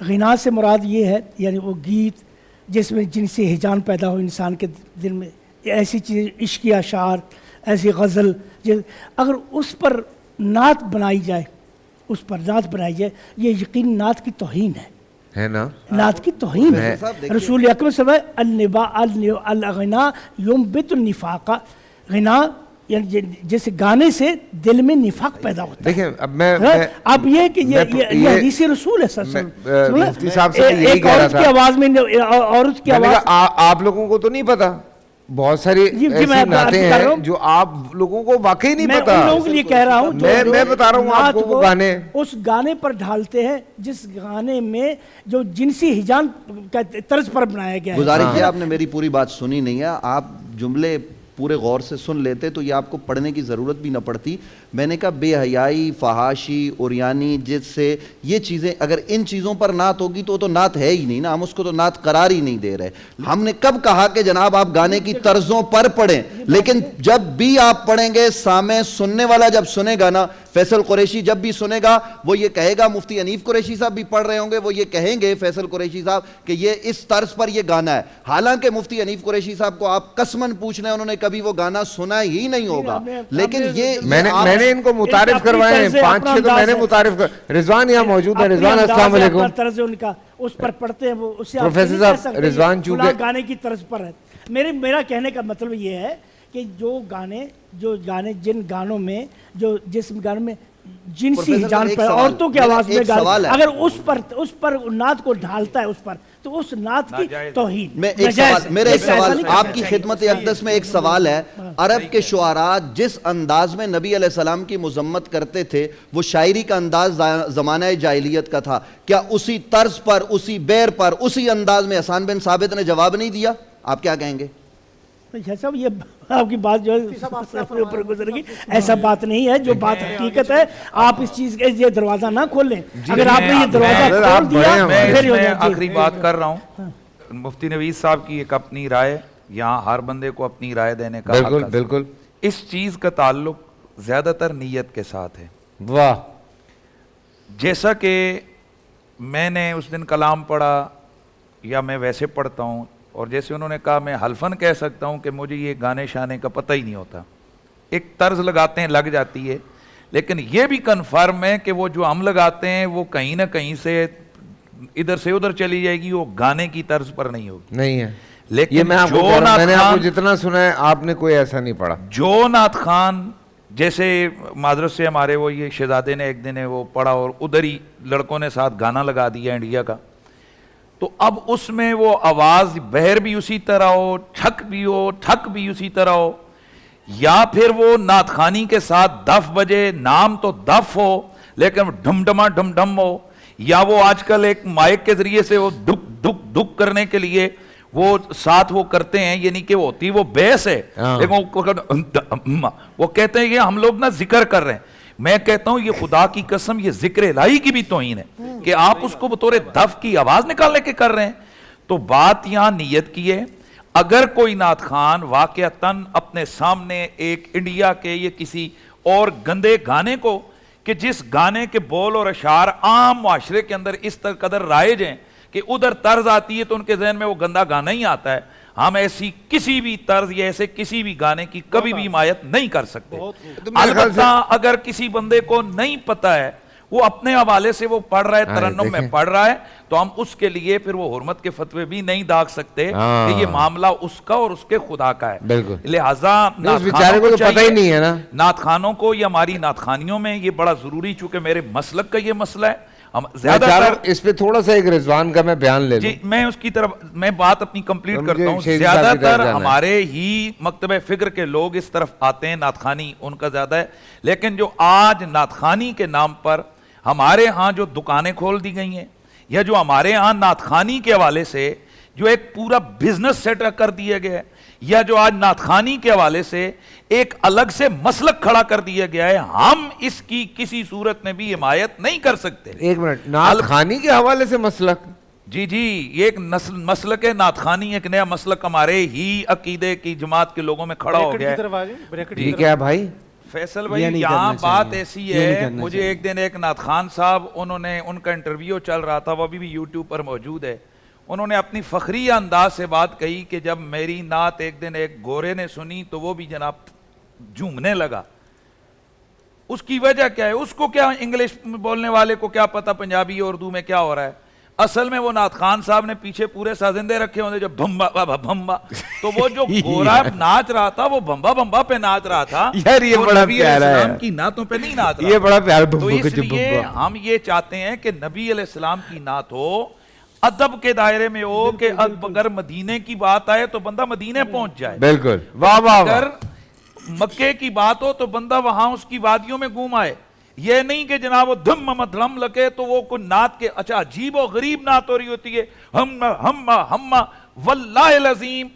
غنا سے مراد یہ ہے یعنی وہ گیت جس میں جنسی ہیجان پیدا ہو انسان کے دل میں، ایسی چیز عشقی اشعار، ایسی غزل، اگر اس پر نعت بنائی جائے، یہ یقین نعت کی توہین ہے نا، نعت کی توہین ہے. رسول اکرم صلی اللہ علیہ وسلم الغنا ینبت النفاق. غنا یعنی جیسے گانے سے دل میں نفاق پیدا ہوتا ہے. دیکھیں اب میں اب یہ کہ یہ حدیث رسول ہے مفتی صاحب سے یہی کہہ رہا تھا. ایک عورت کی آواز میں، عورت کی آواز، آپ لوگوں کو تو نہیں پتا، بہت ساری ایسی نعتیں ہیں جو آپ لوگوں کو واقعی نہیں پتا. میں ان لوگوں کے لیے کہہ رہا ہوں، میں بتا رہا ہوں آپ کو وہ گانے اس گانے پر ڈھالتے ہیں جس گانے میں جو جنسی ہیجان کا طرز پر بنایا گیا ہے. گزارش ہے، آپ نے میری پوری بات سنی نہیں ہے. آپ جملے پورے غور سے سن لیتے تو یہ آپ کو پڑھنے کی ضرورت بھی نہ پڑتی. میں نے کہا بے حیائی، فحاشی، اوریانی، جس سے یہ چیزیں، اگر ان چیزوں پر نعت ہوگی تو نعت ہے ہی نہیں نا، ہم اس کو تو نعت قرار ہی نہیں دے رہے. ہم نے کب کہا کہ جناب آپ گانے کی طرزوں پر پڑھیں، لیکن جب بھی آپ پڑھیں گے سامع سننے والا جب سنے گا نا، فیصل قریشی جب بھی سنے گا وہ یہ کہے گا، مفتی حنیف قریشی صاحب بھی پڑھ رہے ہوں گے وہ یہ کہیں گے فیصل قریشی صاحب کہ یہ اس طرز پر یہ گانا ہے. حالانکہ مفتی حنیف قریشی صاحب کو آپ قسماً پوچھ لیں انہوں نے کبھی وہ گانا سنا ہی نہیں ہوگا. لیکن یہ میں نے ان کو متعارف کروائے ہیں، 5-6 تو میں نے متعارف کر. رضوان یہاں موجود ہے. رضوان السلام علیکم. طرز ان کا اس پر پڑھتے ہیں وہ، اس سے پروفیسر صاحب رضوان چونکہ گانے کی طرز پر ہے. میرا کہنے کا مطلب یہ ہے کہ جو گانے جن گانوں میں جس گانے میں جنسی ہیجان پر عورتوں کی آواز میں گانا، اگر اس پر نعت کو ڈھالتا ہے اس پر تو اس نعت کی توہین. میرا ایک سوال آپ کی خدمت اقدس میں، ایک سوال ہے. عرب کے شعراء جس انداز میں نبی علیہ السلام کی مذمت کرتے تھے وہ شاعری کا انداز زمانہ جاہلیت کا تھا، کیا اسی طرز پر، اسی بیر پر، اسی انداز میں حسان بن ثابت نے جواب نہیں دیا؟ آپ کیا کہیں گے؟ صاحب یہ آپ کی بات جو ہے اوپر گزر گئی، ایسا بات نہیں ہے. جو بات حقیقت ہے آپ اس چیز کا یہ دروازہ نہ کھولیں. اگر آپ نے یہ دروازہ کھول دیا میں آخری بات کر رہا ہوں. مفتی نوید صاحب کی ایک اپنی رائے، یہاں ہر بندے کو اپنی رائے دینے کا حق ہے. بالکل اس چیز کا تعلق زیادہ تر نیت کے ساتھ ہے. واہ. جیسا کہ میں نے اس دن کلام پڑھا یا میں ویسے پڑھتا ہوں، اور جیسے انہوں نے کہا میں حلفاً کہہ سکتا ہوں کہ مجھے یہ گانے شانے کا پتہ ہی نہیں ہوتا. ایک طرز لگاتے ہیں لگ جاتی ہے، لیکن یہ بھی کنفرم ہے کہ وہ جو ہم لگاتے ہیں وہ کہیں نہ کہیں سے ادھر سے ادھر چلی جائے گی، وہ گانے کی طرز پر نہیں ہوگی. نہیں ہے. لیکن یہ میں نے آپ کو جتنا سنا ہے آپ نے کوئی ایسا نہیں پڑھا. جو نعت خان جیسے معذرت سے ہمارے وہ یہ شہزادے نے ایک دن وہ پڑھا اور ادھر ہی لڑکوں نے ساتھ گانا لگا دیا انڈیا کا، تو اب اس میں وہ آواز بہر بھی اسی طرح ہو، ٹھک بھی ہو، ٹھک بھی اسی طرح ہو، یا پھر وہ نعت خوانی کے ساتھ دف بجے، نام تو دف ہو لیکن ڈھم ڈما ڈھم ڈھم ہو، یا وہ آج کل ایک مائک کے ذریعے سے وہ دک دک دک کرنے کے لیے وہ ساتھ وہ کرتے ہیں، یعنی کہ وہ ہوتی وہ بیس ہے لیکن وہ کہتے ہیں کہ ہم لوگ نا ذکر کر رہے ہیں. میں کہتا ہوں یہ خدا کی قسم یہ ذکر الہی کی بھی توہین ہے کہ آپ اس کو بطور دف کی آواز نکالنے کے کر رہے ہیں. تو بات یہاں نیت کی ہے. اگر کوئی نعت خان واقعتاً اپنے سامنے ایک انڈیا کے یا کسی اور گندے گانے کو، کہ جس گانے کے بول اور اشعار عام معاشرے کے اندر اس قدر رائج ہیں کہ ادھر طرز آتی ہے تو ان کے ذہن میں وہ گندا گانا ہی آتا ہے. ہم ایسی کسی بھی طرز یا ایسے کسی بھی گانے کی کبھی بھی حمایت نہیں کر سکتے. البتہ اگر کسی بندے کو نہیں پتا ہے, وہ اپنے حوالے سے وہ پڑھ رہا ہے, ترنم میں پڑھ رہا ہے, تو ہم اس کے لیے پھر وہ حرمت کے فتوے بھی نہیں داغ سکتے کہ یہ معاملہ اس کا اور اس کے خدا کا ہے. لہٰذا نعت خانوں کو یا ہماری نعت خانیوں میں یہ بڑا ضروری, چونکہ میرے مسلک کا یہ مسئلہ ہے. زیادہ تر اس پہ تھوڑا سا ایک رضوان کا میں بیان لے لوں, میں اس کی طرف میں بات اپنی کمپلیٹ کرتا ہوں. زیادہ تر ہمارے ہی مکتبہ فکر کے لوگ اس طرف آتے ہیں, نعت خوانی ان کا زیادہ ہے. لیکن جو آج نعت خوانی کے نام پر ہمارے ہاں جو دکانیں کھول دی گئی ہیں, یا جو ہمارے ہاں نعت خوانی کے حوالے سے جو ایک پورا بزنس سیٹ کر دیا گیا ہے, یا جو آج نعت خوانی کے حوالے سے ایک الگ سے مسلک کھڑا کر دیا گیا ہے, ہم اس کی کسی صورت میں بھی حمایت نہیں کر سکتے. ایک منٹ, نعت خوانی کے حوالے سے مسلک؟ جی یہ ایک مسلک ہے نعت خوانی, ایک نیا مسلک ہمارے ہی عقیدے کی جماعت کے لوگوں میں کھڑا ہو گیا ہے. جی کیا بھائی فیصل بھائی, یہاں بات ایسی ہے, مجھے ایک دن ایک نعت خوان صاحب, ان کا انٹرویو چل رہا تھا, وہ ابھی بھی یوٹیوب پر موجود ہے, انہوں نے اپنی فخری انداز سے بات کہی کہ جب میری نعت ایک دن ایک گورے نے سنی تو وہ بھی جناب جھومنے لگا. اس کی وجہ کیا ہے؟ اس کو کیا انگلش بولنے والے کو کیا پتا پنجابی اور اردو میں کیا ہو رہا ہے؟ اصل میں وہ نعت خان صاحب نے پیچھے پورے سازندے رکھے ہوندے جو بھمبا بھمبا, تو وہ جو گورا ناچ رہا تھا وہ بھمبا بھمبا پہ ناچ رہا تھا, یار یہ بڑا پیارا ہے, اسلام کی نعتوں پہ نہیں ناچ رہا. یہ بڑا پیارا. تو اس لیے ہم یہ چاہتے ہیں کہ نبی علیہ السلام کی نعت ہو, ادب کے دائرے میں ہو, کہ اگر مدینے کی بات آئے تو بندہ مدینے پہنچ جائے. بالکل, واہ واہ. اگر مکے کی بات ہو تو بندہ وہاں اس کی وادیوں میں گھوم آئے. یہ نہیں کہ جناب وہ دھم مدھم لگے تو وہ کوئی نعت کے اچھا عجیب و غریب نعت ہو رہی ہوتی ہے, ہم واللہ العظیم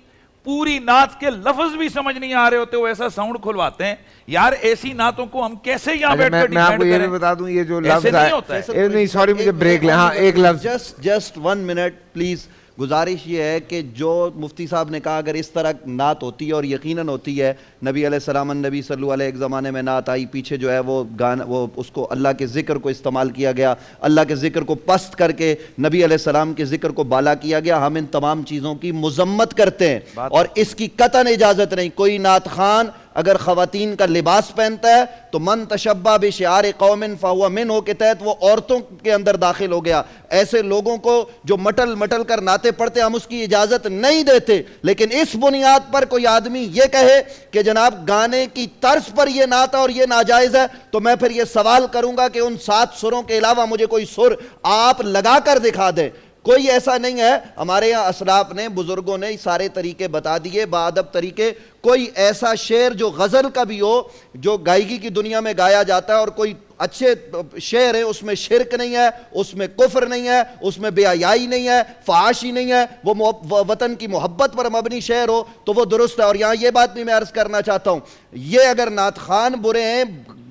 پوری نعت کے لفظ بھی سمجھ نہیں آ رہے ہوتے, وہ ایسا ساؤنڈ کھلواتے ہیں. یار ایسی نعتوں کو ہم کیسے یہاں بیٹھ کر میں آپ کو یہ بھی بتا دوں, یہ جو لفظ ہے, نہیں سوری مجھے بریک لے, ہاں ایک لفظ, جسٹ 1 منٹ پلیز. گزارش یہ ہے کہ جو مفتی صاحب نے کہا اگر اس طرح نعت ہوتی ہے, اور یقیناً ہوتی ہے, نبی علیہ السلام النبی صلی اللہ علیہ ایک زمانے میں نعت آئی, پیچھے جو ہے وہ گانا, وہ اس کو اللہ کے ذکر کو استعمال کیا گیا, اللہ کے ذکر کو پست کر کے نبی علیہ السلام کے ذکر کو بالا کیا گیا. ہم ان تمام چیزوں کی مذمت کرتے ہیں, اور اس کی قطعاً اجازت نہیں. کوئی نعت خوان اگر خواتین کا لباس پہنتا ہے تو من تشبہ بشعار قوم فہو منہ کے تحت وہ عورتوں کے اندر داخل ہو گیا. ایسے لوگوں کو جو مٹل کر نعتیں پڑھتے ہم اس کی اجازت نہیں دیتے. لیکن اس بنیاد پر کوئی آدمی یہ کہے کہ جناب گانے کی طرز پر یہ نعت ہے اور یہ ناجائز ہے, تو میں پھر یہ سوال کروں گا کہ ان 7 سروں کے علاوہ مجھے کوئی سر آپ لگا کر دکھا دیں. کوئی ایسا نہیں ہے. ہمارے یہاں اسلاف نے, بزرگوں نے سارے طریقے بتا دیے, باادب طریقے. کوئی ایسا شعر جو غزل کا بھی ہو, جو گائیگی کی دنیا میں گایا جاتا ہے, اور کوئی اچھے شعر ہیں اس میں شرک نہیں ہے, اس میں کفر نہیں ہے, اس میں بے حیائی نہیں ہے, فحاشی نہیں ہے, وہ وطن کی محبت پر مبنی شعر ہو تو وہ درست ہے. اور یہاں یہ بات بھی میں عرض کرنا چاہتا ہوں, یہ اگر نعت خوان برے ہیں,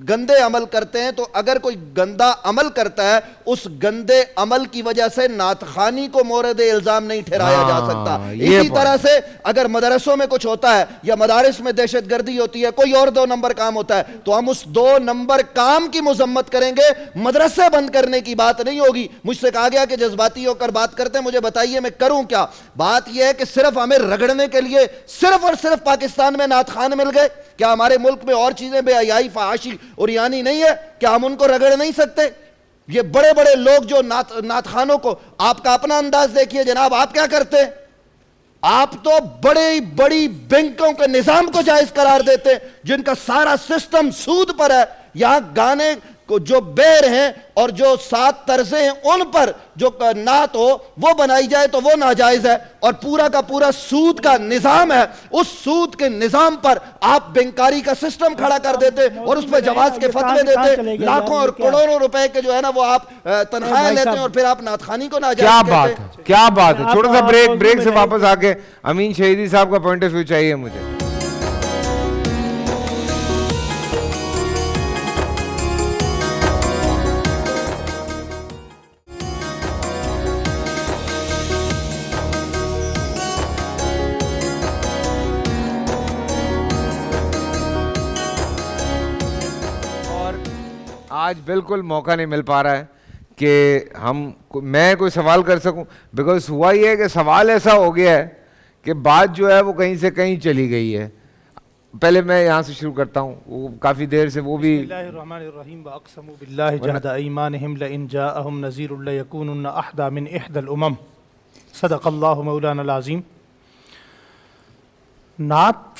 گندے عمل کرتے ہیں, تو اگر کوئی گندا عمل کرتا ہے اس گندے عمل کی وجہ سے نعت خوانی کو مورد الزام نہیں ٹھہرایا جا سکتا. اسی طرح سے اگر مدرسوں میں کچھ ہوتا ہے یا مدارس میں دہشت گردی ہوتی ہے, کوئی اور 2 نمبر کام ہوتا ہے, تو ہم اس 2 نمبر کام کی مذمت کریں گے, مدرسے بند کرنے کی بات نہیں ہوگی. مجھ سے کہا گیا کہ جذباتی ہو کر بات کرتے ہیں, مجھے بتائیے میں کروں کیا. بات یہ ہے کہ صرف ہمیں رگڑنے کے لیے صرف اور صرف پاکستان میں نعت خوان مل گئے. کیا ہمارے ملک میں اور چیزیں بے حیائی, فحاشی اور یعنی نہیں ہے؟ کیا ہم ان کو رگڑ نہیں سکتے؟ یہ بڑے بڑے لوگ جو نعت خوانوں کو, آپ کا اپنا انداز دیکھیے جناب, آپ کیا کرتے ہیں؟ آپ تو بڑی بینکوں کے نظام کو جائز قرار دیتے جن کا سارا سسٹم سود پر ہے. یہاں گانے کو جو بیر ہیں اور جو 7 طرزیں ہیں ان پر جو نعت ہو وہ بنائی جائے تو وہ ناجائز ہے, اور پورا کا پورا سود کا نظام ہے. اس سود کے نظام پر آپ بینکاری کا سسٹم کھڑا کر دیتے اور اس پہ جواز کے فتوے دیتے, لاکھوں اور کروڑوں روپے کے جو ہے نا وہ آپ تنخواہیں لیتے ہیں, اور پھر آپ نعت خوانی کو ناجائز کہتے ہیں. کیا بات ہے. چھوٹا سا بریک سے واپس آ کے امین شہیدی صاحب کا پوائنٹ آف ویو چاہیے مجھے. آج بالکل موقع نہیں مل پا رہا ہے کہ میں کوئی سوال کر سکوں, بیکاز ہوا یہ ہے کہ سوال ایسا ہو گیا ہے کہ بات جو ہے وہ کہیں سے کہیں چلی گئی ہے. پہلے میں یہاں سے شروع کرتا ہوں, وہ کافی دیر سے وہ بھی. بسم اللہ الرحمن الرحیم واقسموا باللہ جہد ایمانہم لئن جاءہم نذیر لیکونن احدی من احدی الامم. صدق اللہ مولانا العظیم. نعت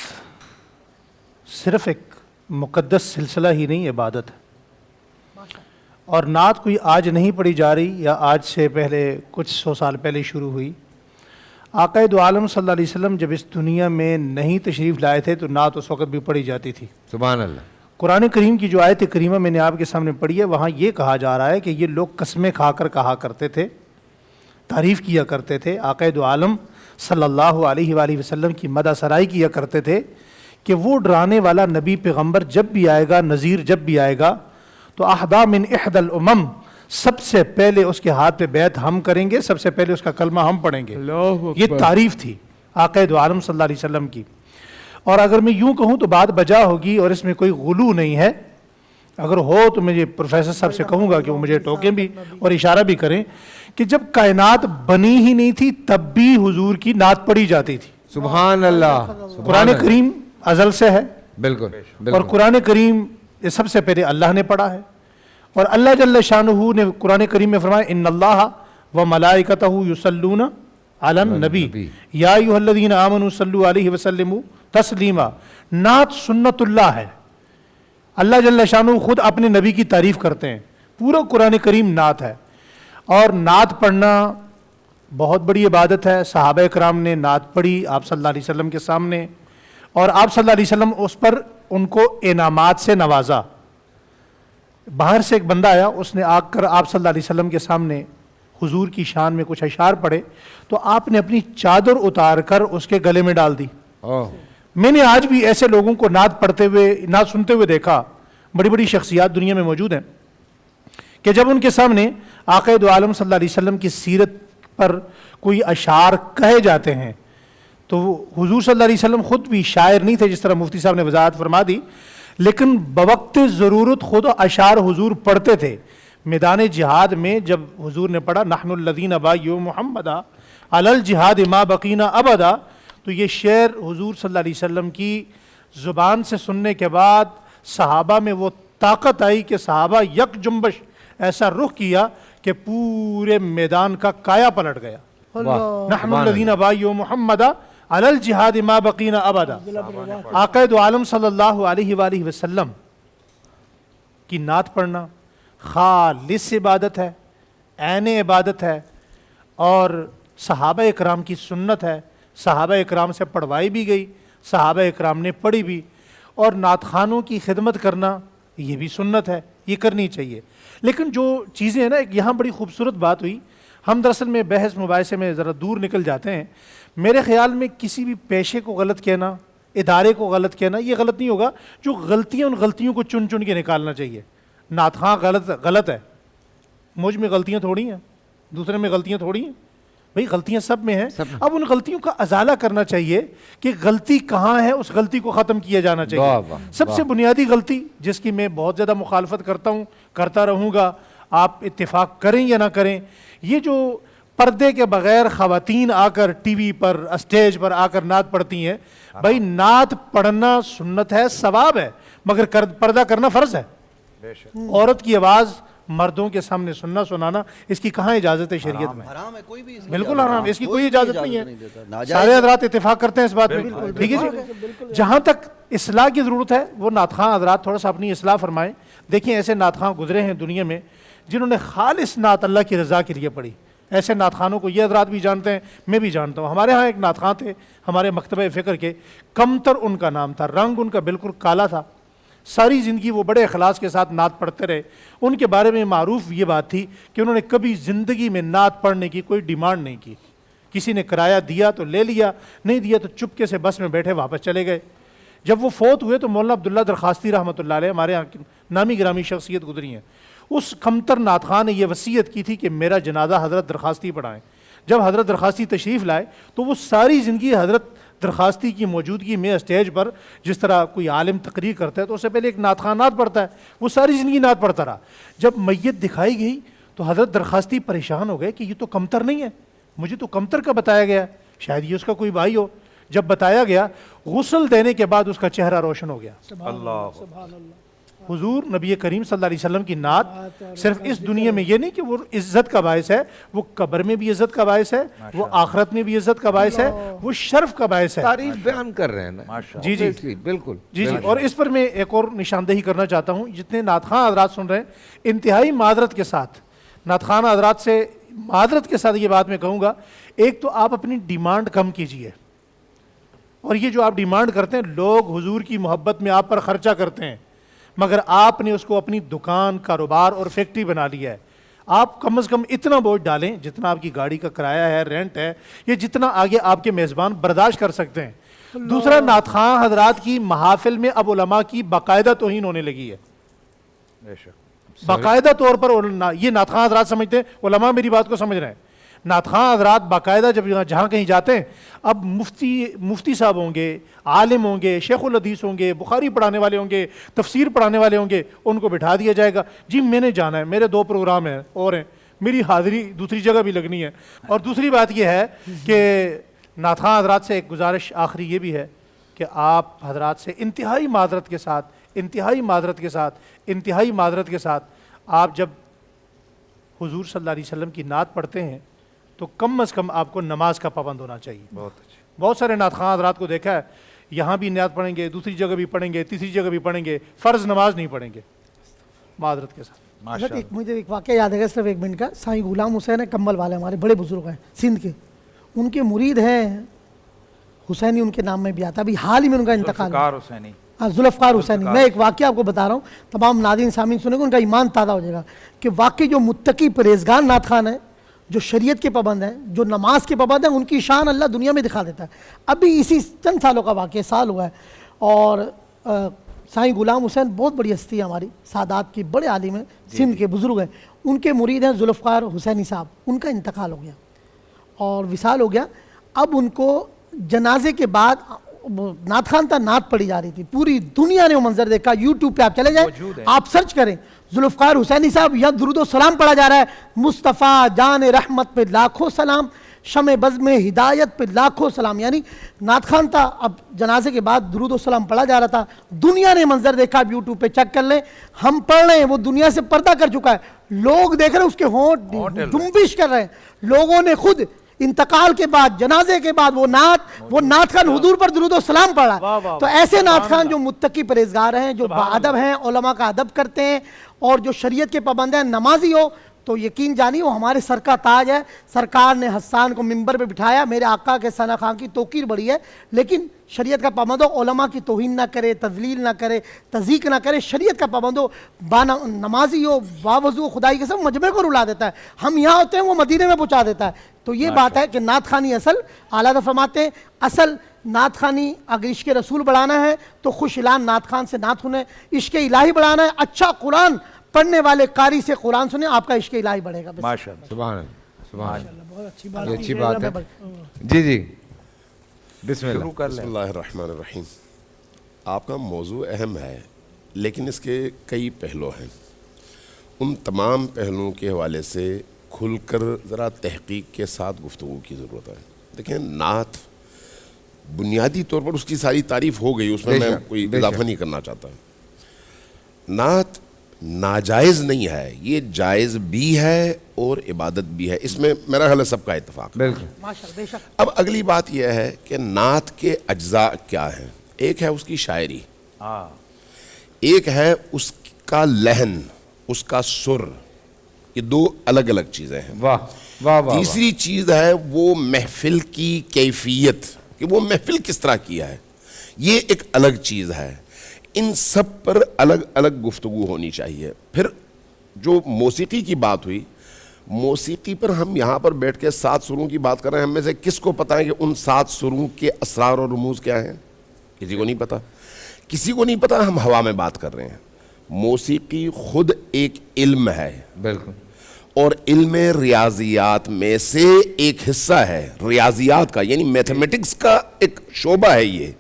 صرف ایک مقدس سلسلہ ہی نہیں, عبادت ہے. اور نعت کوئی آج نہیں پڑھی جا رہی یا آج سے پہلے کچھ 100 سال پہلے شروع ہوئی. آقا دو عالم صلی اللہ علیہ وسلم جب اس دنیا میں نہیں تشریف لائے تھے تو نعت اس وقت بھی پڑھی جاتی تھی. سبحان اللہ. قرآن کریم کی جو آیت کریمہ میں نے آپ کے سامنے پڑھی ہے, وہاں یہ کہا جا رہا ہے کہ یہ لوگ قسمیں کھا کر کہا کرتے تھے, تعریف کیا کرتے تھے, آقا دو عالم صلی اللہ علیہ وآلہ وسلم کی مدح سرائی کیا کرتے تھے کہ وہ ڈرانے والا نبی پیغمبر جب بھی آئے گا, نذیر جب بھی آئے گا, تو احدی من احدی الامم, سب سے پہلے اس کے ہاتھ پہ بیعت ہم کریں گے, سب سے پہلے اس کا کلمہ ہم پڑھیں گے. یہ تعریف تھی آقا دو عالم صلی اللہ علیہ وسلم کی. اور اگر میں یوں کہوں تو بات بجا ہوگی اور اس میں کوئی غلو نہیں ہے. اگر ہو تو مجھے پروفیسر صاحب سے کہوں گا کہ وہ مجھے ٹوکیں بھی اور اشارہ بھی کریں کہ جب کائنات بنی ہی نہیں تھی تب بھی حضور کی نعت پڑھی جاتی تھی. سبحان اللہ. قرآن کریم ازل سے ہے, بالکل. اور قرآن کریم یہ سب سے پہلے اللہ نے پڑھا ہے. اور اللہ جل شانہ نے قرآن کریم میں فرمایا ان اللہ و ملائکتہ یصلون علی النبی یا ایھا الذین آمنوا صلوا علیہ وسلموا تسلیما. نعت سنت اللہ ہے. اللہ جل شانہ خود اپنے نبی کی تعریف کرتے ہیں. پورا قرآن کریم نعت ہے. اور نعت پڑھنا بہت بڑی عبادت ہے. صحابہ کرام نے نعت پڑھی آپ صلی اللہ علیہ وسلم کے سامنے, اور آپ صلی اللہ علیہ وسلم اس پر ان کو انعامات سے نوازا. باہر سے ایک بندہ آیا, اس نے آ کر آپ صلی اللہ علیہ وسلم کے سامنے حضور کی شان میں کچھ اشعار پڑھے, تو آپ نے اپنی چادر اتار کر اس کے گلے میں ڈال دی. میں نے آج بھی ایسے لوگوں کو نعت پڑھتے ہوئے, نعت سنتے ہوئے دیکھا. بڑی بڑی شخصیات دنیا میں موجود ہیں کہ جب ان کے سامنے آقا دو عالم صلی اللہ علیہ وسلم کی سیرت پر کوئی اشعار کہے جاتے ہیں تو حضور صلی اللہ علیہ وسلم خود بھی شاعر نہیں تھے, جس طرح مفتی صاحب نے وضاحت فرما دی, لیکن بوقت ضرورت خود اشعار حضور پڑھتے تھے. میدان جہاد میں جب حضور نے پڑھا نحن الذین بایعوا محمدا علی الجہاد ما بقینا ابدا, تو یہ شعر حضور صلی اللہ علیہ وسلم کی زبان سے سننے کے بعد صحابہ میں وہ طاقت آئی کہ صحابہ یک جنبش ایسا رخ کیا کہ پورے میدان کا کایا پلٹ گیا. نحن الذین بایعوا محمدا علی الجہاد ما بقینا ابدا. آقا دو عالم صلی اللہ علیہ وآلہ وسلم کی نعت پڑھنا خالص عبادت ہے, عین عبادت ہے, اور صحابہ اکرام کی سنت ہے. صحابہ اکرام سے پڑھوائی بھی گئی, صحابہ اکرام نے پڑھی بھی. اور نعت خوانوں کی خدمت کرنا یہ بھی سنت ہے, یہ کرنی چاہیے. لیکن جو چیزیں ہیں نا, ایک یہاں بڑی خوبصورت بات ہوئی. ہم دراصل میں بحث مباحثے میں ذرا دور نکل جاتے ہیں. میرے خیال میں کسی بھی پیشے کو غلط کہنا, ادارے کو غلط کہنا, یہ غلط نہیں ہوگا. جو غلطیاں, ان غلطیوں کو چن چن کے نکالنا چاہیے. نعت خواں غلط ہے, مجھ میں غلطیاں تھوڑی ہیں, دوسرے میں غلطیاں تھوڑی ہیں. بھئی غلطیاں سب میں ہیں. اب ان غلطیوں کا ازالہ کرنا چاہیے کہ غلطی کہاں ہے, اس غلطی کو ختم کیا جانا چاہیے. سب سے بنیادی غلطی جس کی میں بہت زیادہ مخالفت کرتا ہوں, کرتا رہوں گا, آپ اتفاق کریں یا نہ کریں, یہ جو پردے کے بغیر خواتین آ کر ٹی وی پر, اسٹیج پر آ کر نعت پڑھتی ہیں. بھائی نعت پڑھنا سنت ہے, ثواب ہے, مگر پردہ کرنا فرض ہے. عورت کی آواز مردوں کے سامنے سننا سنانا, اس کی کہاں اجازت ہے شریعت میں؟ حرام ہے, کوئی بھی بالکل حرام, اس کی کوئی اجازت نہیں ہے. سارے حضرات اتفاق کرتے ہیں اس بات میں, ٹھیک ہے جی. جہاں تک اصلاح کی ضرورت ہے وہ نعت خواں حضرات تھوڑا سا اپنی اصلاح فرمائیں. دیکھیں ایسے نعت خواں گزرے ہیں دنیا میں جنہوں نے خالص نعت اللہ کی رضا کے لیے پڑھی. ایسے نعت خوانوں کو یہ حضرات بھی جانتے ہیں, میں بھی جانتا ہوں. ہمارے ہاں ایک نعت خواں تھے ہمارے مکتبہ فکر کے, کمتر ان کا نام تھا, رنگ ان کا بالکل کالا تھا. ساری زندگی وہ بڑے اخلاص کے ساتھ نعت پڑھتے رہے. ان کے بارے میں معروف یہ بات تھی کہ انہوں نے کبھی زندگی میں نعت پڑھنے کی کوئی ڈیمانڈ نہیں کی. کسی نے کرایہ دیا تو لے لیا, نہیں دیا تو چپکے سے بس میں بیٹھے واپس چلے گئے. جب وہ فوت ہوئے تو مولانا عبداللہ درخواستی رحمۃ اللہ علیہ, ہمارے یہاں نامی گرامی شخصیت گزری ہیں, اس کمتر نعت خواں نے یہ وصیت کی تھی کہ میرا جنازہ حضرت درخواستی پڑھائیں. جب حضرت درخواستی تشریف لائے تو وہ ساری زندگی حضرت درخواستی کی موجودگی میں اسٹیج پر جس طرح کوئی عالم تقریر کرتا ہے تو اس سے پہلے ایک نعت خواں نعت پڑھتا ہے, وہ ساری زندگی نعت پڑھتا رہا. جب میت دکھائی گئی تو حضرت درخواستی پریشان ہو گئے کہ یہ تو کمتر نہیں ہے, مجھے تو کمتر کا بتایا گیا. شاید یہ اس کا کوئی بھائی ہو. جب بتایا گیا غسل دینے کے بعد اس کا چہرہ روشن ہو گیا. حضور نبی کریم صلی اللہ علیہ وسلم کی نعت صرف اس دنیا میں یہ نہیں کہ وہ عزت کا باعث ہے, وہ قبر میں بھی عزت کا باعث ہے, وہ آخرت میں بھی عزت کا باعث ہے, وہ شرف کا باعث ہے. تعریف بیان کر رہے ہیں نا. جی جی بالکل. جی جی. اور اس پر میں ایک اور نشاندہی کرنا چاہتا ہوں, جتنے نعت خواں حضرات سن رہے ہیں انتہائی معذرت کے ساتھ, نعت خواں حضرات سے معذرت کے ساتھ یہ بات میں کہوں گا, ایک تو آپ اپنی ڈیمانڈ کم کیجئے, اور یہ جو آپ ڈیمانڈ کرتے ہیں, لوگ حضور کی محبت میں آپ پر خرچہ کرتے ہیں, مگر آپ نے اس کو اپنی دکان, کاروبار اور فیکٹری بنا لیا ہے. آپ کم از کم اتنا بوجھ ڈالیں جتنا آپ کی گاڑی کا کرایہ ہے, رینٹ ہے, یہ جتنا آگے آپ کے میزبان برداشت کر سکتے ہیں. دوسرا, نعت خواں حضرات کی محافل میں اب علماء کی باقاعدہ توہین ہونے لگی ہے. باقاعدہ طور پر یہ نعت خواں حضرات سمجھتے ہیں, علماء میری بات کو سمجھ رہے ہیں, نعت خواں حضرات باقاعدہ جب جہاں کہیں جاتے ہیں, اب مفتی صاحب ہوں گے, عالم ہوں گے, شیخ الحدیث ہوں گے, بخاری پڑھانے والے ہوں گے, تفسیر پڑھانے والے ہوں گے, ان کو بٹھا دیا جائے گا, جی میں نے جانا ہے, میرے 2 پروگرام ہیں اور ہیں, میری حاضری دوسری جگہ بھی لگنی ہے. اور دوسری بات یہ ہے کہ نعت خواں حضرات سے ایک گزارش آخری یہ بھی ہے کہ آپ حضرات سے انتہائی معذرت کے ساتھ آپ جب حضور صلی اللہ علیہ وسلم کی نعت پڑھتے ہیں تو کم از کم آپ کو نماز کا پابند ہونا چاہیے. بہت سارے نعت خواں حضرات کو دیکھا ہے, یہاں بھی نعت پڑھیں گے, دوسری جگہ بھی پڑھیں گے, تیسری جگہ بھی پڑھیں گے, فرض نماز نہیں پڑھیں گے. معذرت کے ساتھ. مجھے ایک واقعہ یاد ہے صرف 1 منٹ کا. سائیں غلام حسین ہے, کمبل والے, ہمارے بڑے بزرگ ہیں سندھ کے, ان کے مرید ہیں حسینی, ان کے نام میں بھی آتا ہے. ابھی حال ہی میں ان کا انتقال ہے, ذوالفقار حسینی. میں ایک واقعہ آپ کو بتا رہا ہوں, تمام ناظرین سامعین سنیں گے, ان کا ایمان تازہ ہو جائے گا کہ واقعی جو متقی پرہیزگار نعت خوان ہیں, جو شریعت کے پابند ہیں, جو نماز کے پابند ہیں, ان کی شان اللہ دنیا میں دکھا دیتا ہے. ابھی اسی چند سالوں کا واقعہ, سال ہوا ہے. اور سائیں غلام حسین بہت بڑی ہستی ہے ہماری, سادات کی بڑے عالم ہیں, سندھ کے بزرگ ہیں. ان کے مرید ہیں ذوالفقار حسینی صاحب. ان کا انتقال ہو گیا اور وصال ہو گیا. اب ان کو جنازے کے بعد نعت خوان تھا, نعت پڑھی جا رہی تھی, پوری دنیا نے وہ منظر دیکھا. یوٹیوب پہ آپ چلے جائیں, آپ سرچ کریں ذوالفقار حسینی صاحب, یا درود و سلام پڑھا جا رہا ہے, مصطفیٰ جان رحمت پہ لاکھوں سلام, شمع بزم ہدایت پہ لاکھوں سلام. یعنی نعت خوان تھا, اب جنازے کے بعد درود و سلام پڑھا جا رہا تھا. دنیا نے منظر دیکھا, اب یوٹیوب پہ چیک کر لیں, ہم پڑھ رہے ہیں, وہ دنیا سے پردہ کر چکا ہے, لوگ دیکھ رہے ہیں, اس کے ہونٹ جنبش کر رہے ہیں. لوگوں نے خود انتقال کے بعد, جنازے کے بعد وہ نعت خوان حضور پر درود و سلام پڑھا. تو ایسے نعت خوان جو متقی پرہیزگار ہیں, جو باادب ہیں, علماء کا ادب کرتے ہیں, اور جو شریعت کے پابند ہیں, نمازی ہو, تو یقین جانیے وہ ہمارے سر کا تاج ہے. سرکار نے حسان کو منبر پہ بٹھایا, میرے آقا کے ثنا خان کی توقیر بڑی ہے, لیکن شریعت کا پابند ہو, علماء کی توہین نہ کرے, تذلیل نہ کرے, تضییق نہ کرے, شریعت کا پابند ہو, نمازی ہو, باوضو, خدائی کے سب مجمع کو رلا دیتا ہے. ہم یہاں ہوتے ہیں, وہ مدینے میں پہنچا دیتا ہے. تو یہ بات ہے کہ نعت خوانی اصل, اعلیٰ حضرت فرماتے ہیں اصل نعت خوانی اگر عشق رسول بڑھانا ہے تو خوش اعلان نعت خوان سے نعت سنیں. عشق الہی بڑھانا ہے, اچھا قرآن پڑھنے والے قاری سے قرآن سنیں, آپ کا عشق الہی بڑھے گا. ماشاءاللہ, سبحان اللہ, سبحان اللہ, بہت اچھی یہ اچھی بات ہے. جی جی, بسم اللہ. بسم اللہ الرحمن الرحیم. آپ کا موضوع اہم ہے, لیکن اس کے کئی پہلو ہیں. ان تمام پہلوؤں کے حوالے سے کھل کر ذرا تحقیق کے ساتھ گفتگو کی ضرورت ہے. دیکھیں, نعت بنیادی طور پر اس کی ساری تعریف ہو گئی, اس میں میں کوئی اضافہ نہیں کرنا چاہتا. نعت ناجائز نہیں ہے, یہ جائز بھی ہے اور عبادت بھی ہے, اس میں میرا خیال ہے سب کا اتفاق ہے. اب اگلی بات یہ ہے کہ نعت کے اجزاء کیا ہیں. ایک ہے اس کی شاعری, ایک ہے اس کا لحن, اس کا سر, یہ 2 الگ الگ چیزیں ہیں. تیسری چیز ہے وہ محفل کی کیفیت, کہ وہ محفل کس طرح کیا ہے, یہ ایک الگ چیز ہے. ان سب پر الگ الگ گفتگو ہونی چاہیے. پھر جو موسیقی کی بات ہوئی, موسیقی پر ہم یہاں پر بیٹھ کے 7 سروں کی بات کر رہے ہیں, ہم میں سے کس کو پتہ ہے کہ ان 7 سروں کے اسرار اور رموز کیا ہیں؟ کسی کو نہیں پتہ, کسی کو نہیں پتہ, ہم ہوا میں بات کر رہے ہیں. موسیقی خود ایک علم ہے, بالکل, اور علم ریاضیات میں سے ایک حصہ ہے, ریاضیات کا یعنی میتھمیٹکس کا ایک شعبہ ہے یہ.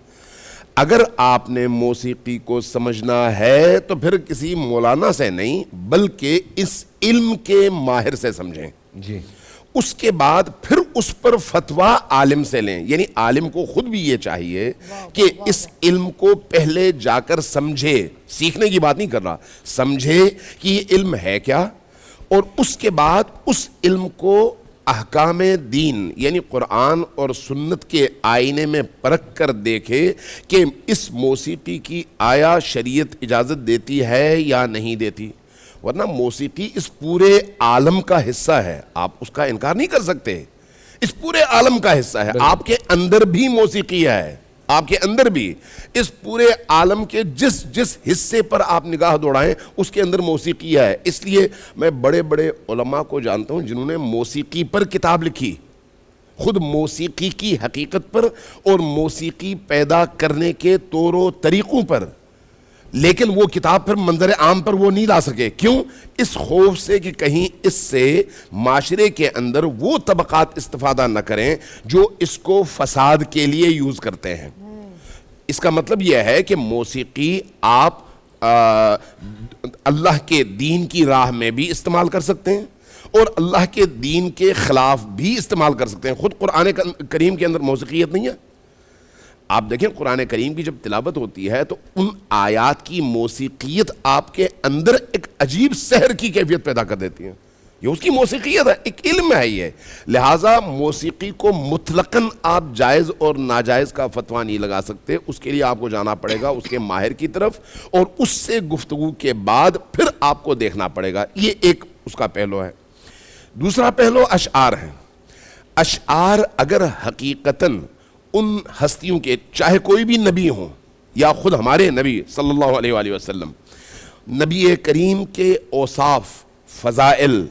اگر آپ نے موسیقی کو سمجھنا ہے تو پھر کسی مولانا سے نہیں بلکہ اس علم کے ماہر سے سمجھیں. جی, اس کے بعد پھر اس پر فتویٰ عالم سے لیں. یعنی عالم کو خود بھی یہ چاہیے کہ اس علم کو پہلے جا کر سمجھے, سیکھنے کی بات نہیں کر رہا, سمجھے کہ یہ علم ہے کیا, اور اس کے بعد اس علم کو احکام دین یعنی قرآن اور سنت کے آئینے میں پرکھ کر دیکھے کہ اس موسیقی کی آیا شریعت اجازت دیتی ہے یا نہیں دیتی. ورنہ موسیقی اس پورے عالم کا حصہ ہے, آپ اس کا انکار نہیں کر سکتے, اس پورے عالم کا حصہ ہے. آپ کے اندر بھی موسیقی ہے, آپ کے اندر بھی, اس پورے عالم کے جس جس حصے پر آپ نگاہ دوڑائیں اس کے اندر موسیقی ہے. اس لیے میں بڑے بڑے علماء کو جانتا ہوں جنہوں نے موسیقی پر کتاب لکھی, خود موسیقی کی حقیقت پر اور موسیقی پیدا کرنے کے طور و طریقوں پر, لیکن وہ کتاب پھر منظر عام پر وہ نہیں لا سکے. کیوں؟ اس خوف سے کہ کہیں اس سے معاشرے کے اندر وہ طبقات استفادہ نہ کریں جو اس کو فساد کے لیے یوز کرتے ہیں. اس کا مطلب یہ ہے کہ موسیقی آپ اللہ کے دین کی راہ میں بھی استعمال کر سکتے ہیں اور اللہ کے دین کے خلاف بھی استعمال کر سکتے ہیں. خود قرآن کریم کے اندر موسیقیت نہیں ہے. آپ دیکھیں قرآن کریم کی جب تلاوت ہوتی ہے تو ان آیات کی موسیقیت آپ کے اندر ایک عجیب سحر کی کیفیت پیدا کر دیتی ہیں. یہ اس کی موسیقیت ہے, ایک علم ہے یہ. لہٰذا موسیقی کو مطلقاً آپ جائز اور ناجائز کا فتویٰ نہیں لگا سکتے. اس کے لیے آپ کو جانا پڑے گا اس کے ماہر کی طرف, اور اس سے گفتگو کے بعد پھر آپ کو دیکھنا پڑے گا. یہ ایک اس کا پہلو ہے. دوسرا پہلو اشعار ہیں. اشعار اگر حقیقتاً ان ہستیوں کے, چاہے کوئی بھی نبی ہوں یا خود ہمارے نبی صلی اللہ علیہ وآلہ وسلم, نبی کریم کے اوصاف, فضائل,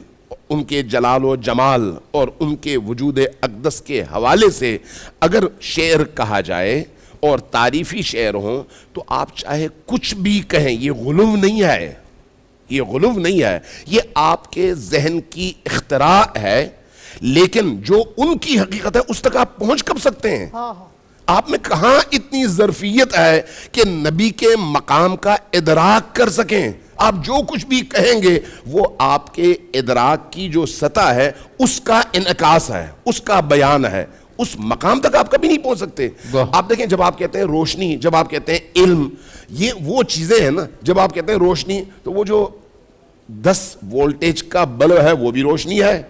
ان کے جلال و جمال اور ان کے وجود اقدس کے حوالے سے اگر شعر کہا جائے اور تعریفی شعر ہوں تو آپ چاہے کچھ بھی کہیں, یہ غلو نہیں ہے, یہ غلو نہیں ہے, یہ آپ کے ذہن کی اختراع ہے. لیکن جو ان کی حقیقت ہے اس تک آپ پہنچ کب سکتے ہیں؟ آپ میں کہاں اتنی ظرفیت ہے کہ نبی کے مقام کا ادراک کر سکیں؟ آپ جو کچھ بھی کہیں گے وہ آپ کے ادراک کی جو سطح ہے اس کا انعکاس ہے, اس کا بیان ہے. اس مقام تک آپ کبھی نہیں پہنچ سکتے. آپ دیکھیں جب آپ کہتے ہیں روشنی, جب آپ کہتے ہیں علم, یہ وہ چیزیں ہیں نا. جب آپ کہتے ہیں روشنی تو وہ جو 10 وولٹیج کا بلب ہے وہ بھی روشنی ہے,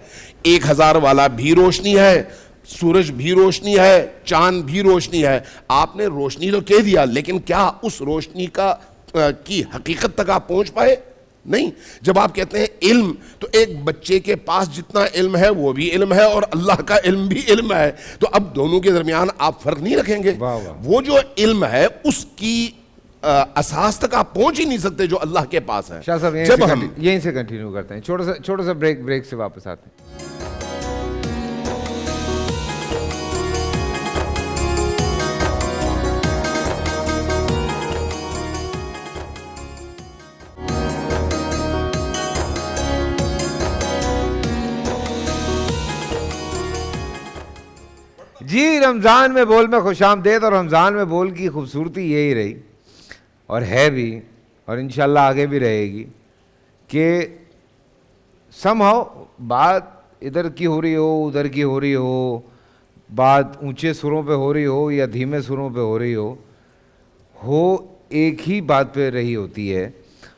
1000 والا بھی روشنی ہے, سورج بھی روشنی ہے, چاند بھی روشنی ہے. آپ نے روشنی تو کہہ دیا, لیکن کیا اس روشنی کی حقیقت تک آپ پہنچ پائے؟ نہیں. جب آپ کہتے ہیں علم تو ایک بچے کے پاس جتنا علم ہے وہ بھی علم ہے اور اللہ کا علم بھی علم ہے. تو اب دونوں کے درمیان آپ فرق نہیں رکھیں گے. وہ جو علم ہے اس کی اساس تک آپ پہنچ ہی نہیں سکتے جو اللہ کے پاس ہے. شاہ صاحب جب ہم یہیں سے کنٹینیو کرتے ہیں, چھوٹا سا بریک سے واپس آتے ہیں. جی رمضان میں بول میں خوش آمدید. اور رمضان میں بول کی خوبصورتی یہی رہی اور ہے بھی اور انشاءاللہ آگے بھی رہے گی کہ somehow بات ادھر کی ہو رہی ہو, ادھر کی ہو رہی ہو, بات اونچے سروں پہ ہو رہی ہو یا دھیمے سروں پہ ہو رہی ہو ایک ہی بات پہ رہی ہوتی ہے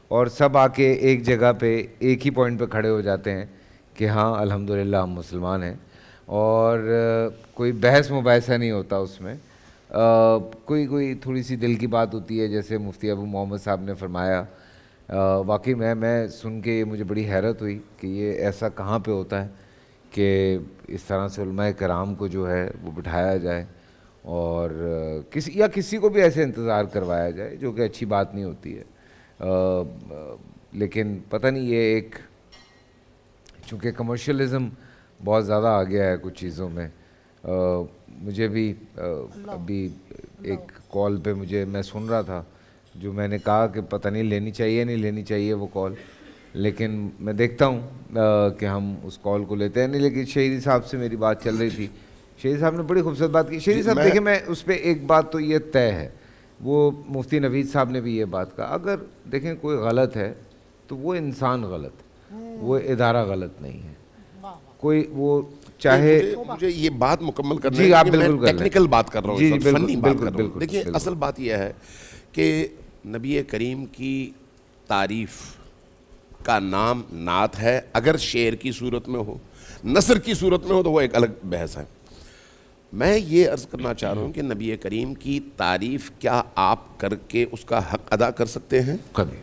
اور سب آ کے ایک جگہ پہ ایک ہی پوائنٹ پہ کھڑے ہو جاتے ہیں کہ ہاں الحمدللہ ہم مسلمان ہیں. اور کوئی بحث مباحثہ نہیں ہوتا اس میں. کوئی تھوڑی سی دل کی بات ہوتی ہے, جیسے مفتی ابو محمد صاحب نے فرمایا. واقعی میں سن کے مجھے بڑی حیرت ہوئی کہ یہ ایسا کہاں پہ ہوتا ہے کہ اس طرح سے علماء کرام کو جو ہے وہ بٹھایا جائے اور کسی کو بھی ایسے انتظار کروایا جائے, جو کہ اچھی بات نہیں ہوتی ہے. لیکن پتہ نہیں یہ ایک چونکہ کمرشلزم بہت زیادہ آ گیا ہے کچھ چیزوں میں. مجھے بھی ابھی ایک کال پہ میں سن رہا تھا جو میں نے کہا کہ پتہ نہیں لینی چاہیے وہ کال, لیکن میں دیکھتا ہوں کہ ہم اس کال کو لیتے ہیں. نہیں, لیکن شہیدی صاحب سے میری بات چل رہی تھی. شہیدی صاحب نے بڑی خوبصورت بات کی. شہیدی صاحب دیکھیں, میں اس پہ ایک بات تو یہ طے ہے, وہ مفتی نوید صاحب نے بھی یہ بات کہا, اگر دیکھیں کوئی غلط ہے تو وہ انسان غلط, وہ ادارہ غلط نہیں ہے. کوئی وہ چاہے مجھے یہ بات مکمل کرنا جی ہے آپ کہ میں بالکل ٹیکنیکل بات کر رہا ہوں، جی اس وقت فنی بات بالکل کر رہا ہوں. دیکھیے اصل بات یہ ہے کہ نبی کریم کی تعریف کا نام نعت ہے. اگر شعر کی صورت میں ہو، نثر کی صورت میں ہو تو وہ ایک الگ بحث ہے. میں یہ عرض کرنا چاہ رہا ہوں کہ نبی کریم کی تعریف کیا آپ کر کے اس کا حق ادا کر سکتے ہیں؟ کبھی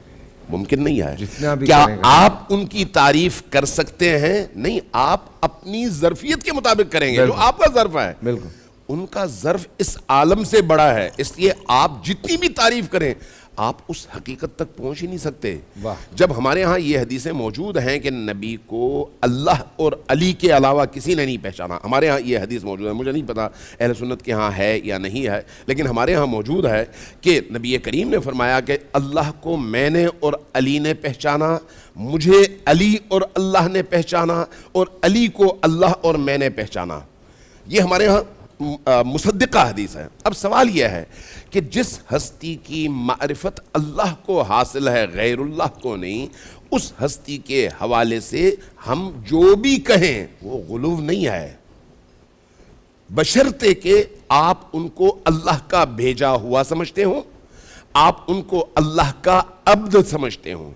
ممکن نہیں ہے. جتنا بھی کیا کریں گے آپ ان کی تعریف کر سکتے ہیں؟ نہیں، آپ اپنی ظرفیت کے مطابق کریں گے جو آپ کا ظرف ہے. بالکل ان کا ظرف اس عالم سے بڑا ہے، اس لیے آپ جتنی بھی تعریف کریں آپ اس حقیقت تک پہنچ ہی نہیں سکتے. جب ہمارے ہاں یہ حدیثیں موجود ہیں کہ نبی کو اللہ اور علی کے علاوہ کسی نے نہیں پہچانا، ہمارے ہاں یہ حدیث موجود ہے. مجھے نہیں پتا اہل سنت کے ہاں ہے یا نہیں ہے، لیکن ہمارے ہاں موجود ہے کہ نبی کریم نے فرمایا کہ اللہ کو میں نے اور علی نے پہچانا، مجھے علی اور اللہ نے پہچانا، اور علی کو اللہ اور میں نے پہچانا. یہ ہمارے ہاں مصدقہ حدیث ہے. اب سوال یہ ہے کہ جس ہستی کی معرفت اللہ کو حاصل ہے غیر اللہ کو نہیں، اس ہستی کے حوالے سے ہم جو بھی کہیں وہ غلو نہیں ہے، بشرطے کہ آپ ان کو اللہ کا بھیجا ہوا سمجھتے ہوں، آپ ان کو اللہ کا عبد سمجھتے ہوں.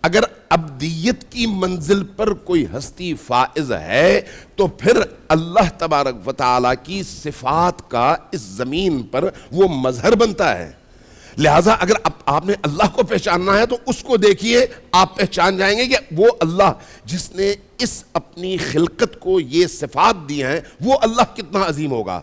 اگر عبدیت کی منزل پر کوئی ہستی فائز ہے تو پھر اللہ تبارک و تعالیٰ کی صفات کا اس زمین پر وہ مظہر بنتا ہے. لہٰذا اگر آپ نے اللہ کو پہچاننا ہے تو اس کو دیکھیے، آپ پہچان جائیں گے کہ وہ اللہ جس نے اس اپنی خلقت کو یہ صفات دی ہیں وہ اللہ کتنا عظیم ہوگا.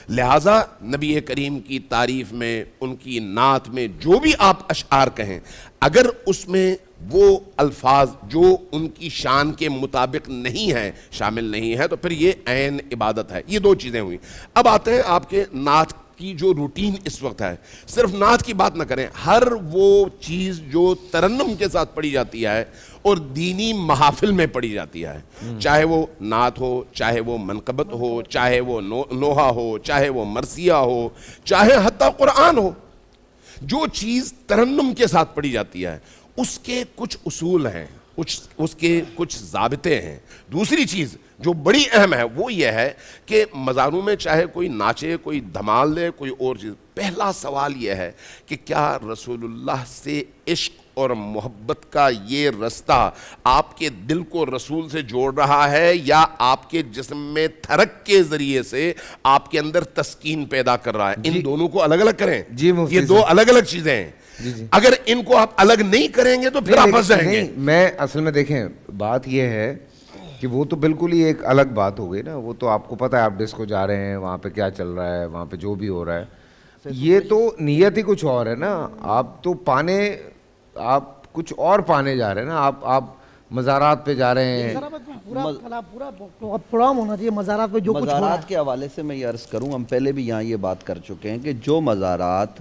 لہٰذا نبی کریم کی تعریف میں، ان کی نعت میں جو بھی آپ اشعار کہیں، اگر اس میں وہ الفاظ جو ان کی شان کے مطابق نہیں ہیں، شامل نہیں ہے، تو پھر یہ عین عبادت ہے. یہ دو چیزیں ہوئیں. اب آتے ہیں آپ کے نعت کی جو روٹین اس وقت ہے. صرف نعت کی بات نہ کریں، ہر وہ چیز جو ترنم کے ساتھ پڑھی جاتی ہے اور دینی محافل میں پڑھی جاتی ہے، چاہے وہ نعت ہو، چاہے وہ منقبت ہو، چاہے وہ نوحہ ہو، چاہے وہ مرثیہ ہو، چاہے حتیٰ قرآن ہو، جو چیز ترنم کے ساتھ پڑھی جاتی ہے اس کے کچھ اصول ہیں، اس کے کچھ ضابطے ہیں. دوسری چیز جو بڑی اہم ہے وہ یہ ہے کہ مزاروں میں چاہے کوئی ناچے، کوئی دھمال دے، کوئی اور چیز، پہلا سوال یہ ہے کہ کیا رسول اللہ سے عشق اور محبت کا یہ رستہ آپ کے دل کو رسول سے جوڑ رہا ہے یا آپ کے جسم میں تھرک کے ذریعے سے آپ کے اندر تسکین پیدا کر رہا ہے؟ ان دونوں کو الگ الگ کریں. یہ دو الگ الگ چیزیں ہیں. اگر ان کو آپ الگ نہیں کریں گے تو پھر آپ پھنس جائیں گے. میں اصل میں دیکھیں بات یہ ہے کہ وہ تو بالکل ہی ایک الگ بات ہو گئی نا. وہ تو آپ کو پتہ ہے آپ ڈسکو جا رہے ہیں، وہاں پہ کیا چل رہا ہے، وہاں پہ جو بھی ہو رہا ہے. یہ تو نیت ہی کچھ اور ہے نا. آپ تو آپ کچھ اور پانے جا رہے ہیں نا. آپ مزارات پہ جا رہے ہیں. پورا پروگرام ہونا چاہیے مزارات پہ جو کچھ ہو رہا ہے. مزارات کے حوالے سے میں یہ عرض کروں، ہم پہلے بھی یہاں یہ بات کر چکے ہیں کہ جو مزارات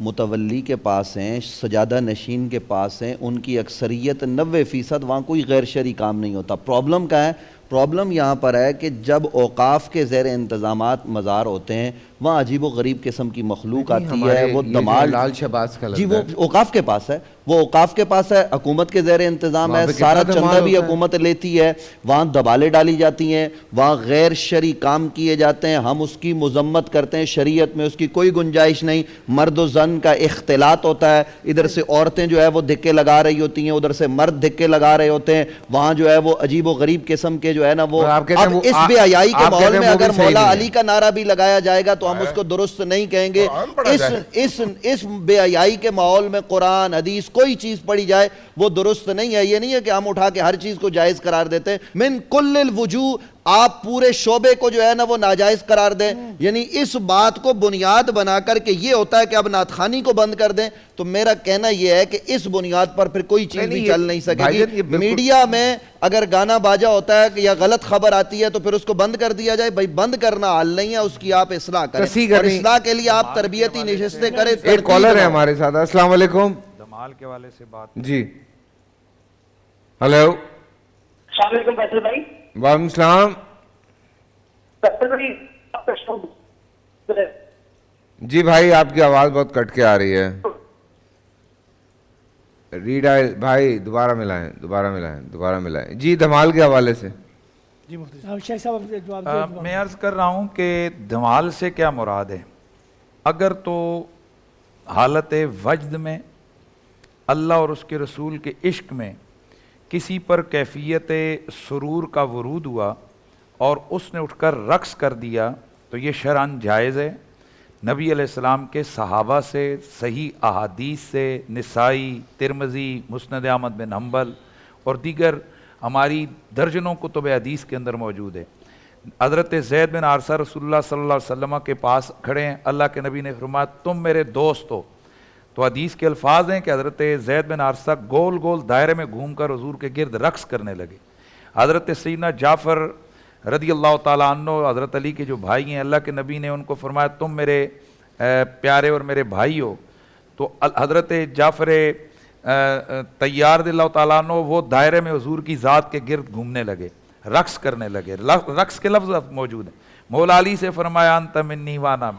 متولی کے پاس ہیں، سجادہ نشین کے پاس ہیں، ان کی اکثریت 90% وہاں کوئی غیر شرعی کام نہیں ہوتا. پرابلم کیا ہے؟ پرابلم یہاں پر ہے کہ جب اوقاف کے زیر انتظامات مزار ہوتے ہیں وہاں عجیب و غریب قسم کی مخلوق آتی ہے. وہ دمال لال شہباز کا جی وہ اوقاف کے پاس ہے، وہ اوقاف کے پاس ہے، حکومت کے زیر انتظام ہے، سارا چندہ بھی حکومت لیتی ہے. وہاں دبالے ڈالی جاتی ہیں، وہاں غیر شرعی کام کیے جاتے ہیں. ہم اس کی مذمت کرتے ہیں، شریعت میں اس کی کوئی گنجائش نہیں. مرد و زن کا اختلاط ہوتا ہے، ادھر سے عورتیں جو ہے وہ دھکے لگا رہی ہوتی ہیں، ادھر سے مرد دھکے لگا رہے ہوتے ہیں. وہاں جو ہے وہ عجیب و غریب قسم کے جو ہے نا وہ اب اس بے حیائی کے ماحول میں اگر مولا علی کا نعرہ بھی لگایا جائے گا تو ہم اس کو درست نہیں کہیں گے. اس بے حیائی کے ماحول میں قرآن حدیث کوئی چیز پڑھی جائے وہ درست نہیں ہے. یہ نہیں ہے کہ ہم اٹھا کے ہر چیز کو جائز قرار دیتے ہیں. من کل الوجوہ آپ پورے شعبے کو جو ہے نا وہ ناجائز قرار دیں. یعنی اس بات کو بنیاد بنا کر کہ یہ ہوتا ہے کہ اب نعت خوانی کو بند کر دیں، تو میرا کہنا یہ ہے کہ اس بنیاد پر پھر کوئی چیز بھی چل نہیں سکے گی. میڈیا میں اگر گانا باجا ہوتا ہے یا غلط خبر آتی ہے تو پھر اس کو بند کر دیا جائے. بھائی بند کرنا حل نہیں ہے، اس کی آپ اصلاح کریں اور اصلاح کے لیے آپ تربیتی نشستیں کریں. ایک کالر ہے ہمارے ساتھ. السلام علیکم. دمال کے والے سے بات جی ہلو. السلام علیکم فیصل بھائی. وعلیکم السلام. جی بھائی آپ کی آواز بہت کٹ کے آ رہی ہے. ریڈائل بھائی دوبارہ ملائیں. جی دھمال کے حوالے سے. جی مفتی شیخ صاحب جواب دیں. میں عرض کر رہا ہوں کہ دھمال سے کیا مراد ہے؟ اگر تو حالت وجد میں اللہ اور اس کے رسول کے عشق میں کسی پر کیفیت سرور کا ورود ہوا اور اس نے اٹھ کر رقص کر دیا تو یہ شرعاً جائز ہے. نبی علیہ السلام کے صحابہ سے صحیح احادیث سے نسائی، ترمذی، مسند احمد بن حنبل اور دیگر ہماری درجنوں کتب حدیث کے اندر موجود ہے. حضرت زید بن حارثہ رسول اللہ صلی اللہ علیہ وسلم کے پاس کھڑے ہیں، اللہ کے نبی نے فرمایا تم میرے دوست ہو. تو حدیث کے الفاظ ہیں کہ حضرت زید بن حارثہ گول گول دائرے میں گھوم کر حضور کے گرد رقص کرنے لگے. حضرت سیدنا جعفر رضی اللہ تعالیٰ عنہ حضرت علی کے جو بھائی ہیں، اللہ کے نبی نے ان کو فرمایا تم میرے پیارے اور میرے بھائی ہو. تو حضرت جعفر طیار رضی اللہ تعالیٰ عنہ وہ دائرے میں حضور کی ذات کے گرد گھومنے لگے، رقص کرنے لگے. رقص کے لفظ موجود ہیں. مولا علی سے فرمایا انت منی وانا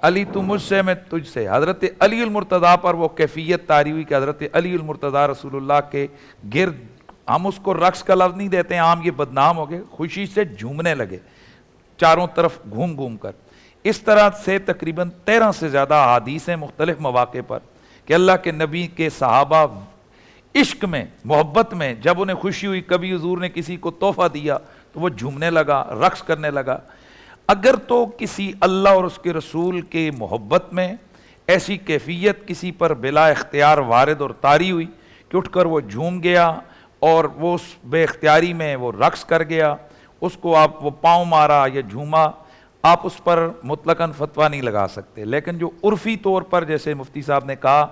علی تو مجھ سے میں تجھ سے. حضرت علی المرتضیٰ پر وہ کیفیت طاری ہوئی کہ حضرت علی المرتضیٰ رسول اللہ کے گرد، ہم اس کو رقص کا لفظ نہیں دیتے ہیں، عام یہ بدنام ہو گئے، خوشی سے جھومنے لگے چاروں طرف گھوم گھوم کر. اس طرح سے تقریباً 13 سے زیادہ احادیث ہیں مختلف مواقع پر کہ اللہ کے نبی کے صحابہ عشق میں، محبت میں جب انہیں خوشی ہوئی، کبھی حضور نے کسی کو تحفہ دیا تو وہ جھومنے لگا، رقص کرنے لگا. اگر تو کسی اللہ اور اس کے رسول کے محبت میں ایسی کیفیت کسی پر بلا اختیار وارد اور طاری ہوئی کہ اٹھ کر وہ جھوم گیا اور وہ اس بے اختیاری میں وہ رقص کر گیا، اس کو آپ وہ پاؤں مارا یا جھوما، آپ اس پر مطلقاً فتویٰ نہیں لگا سکتے. لیکن جو عرفی طور پر جیسے مفتی صاحب نے کہا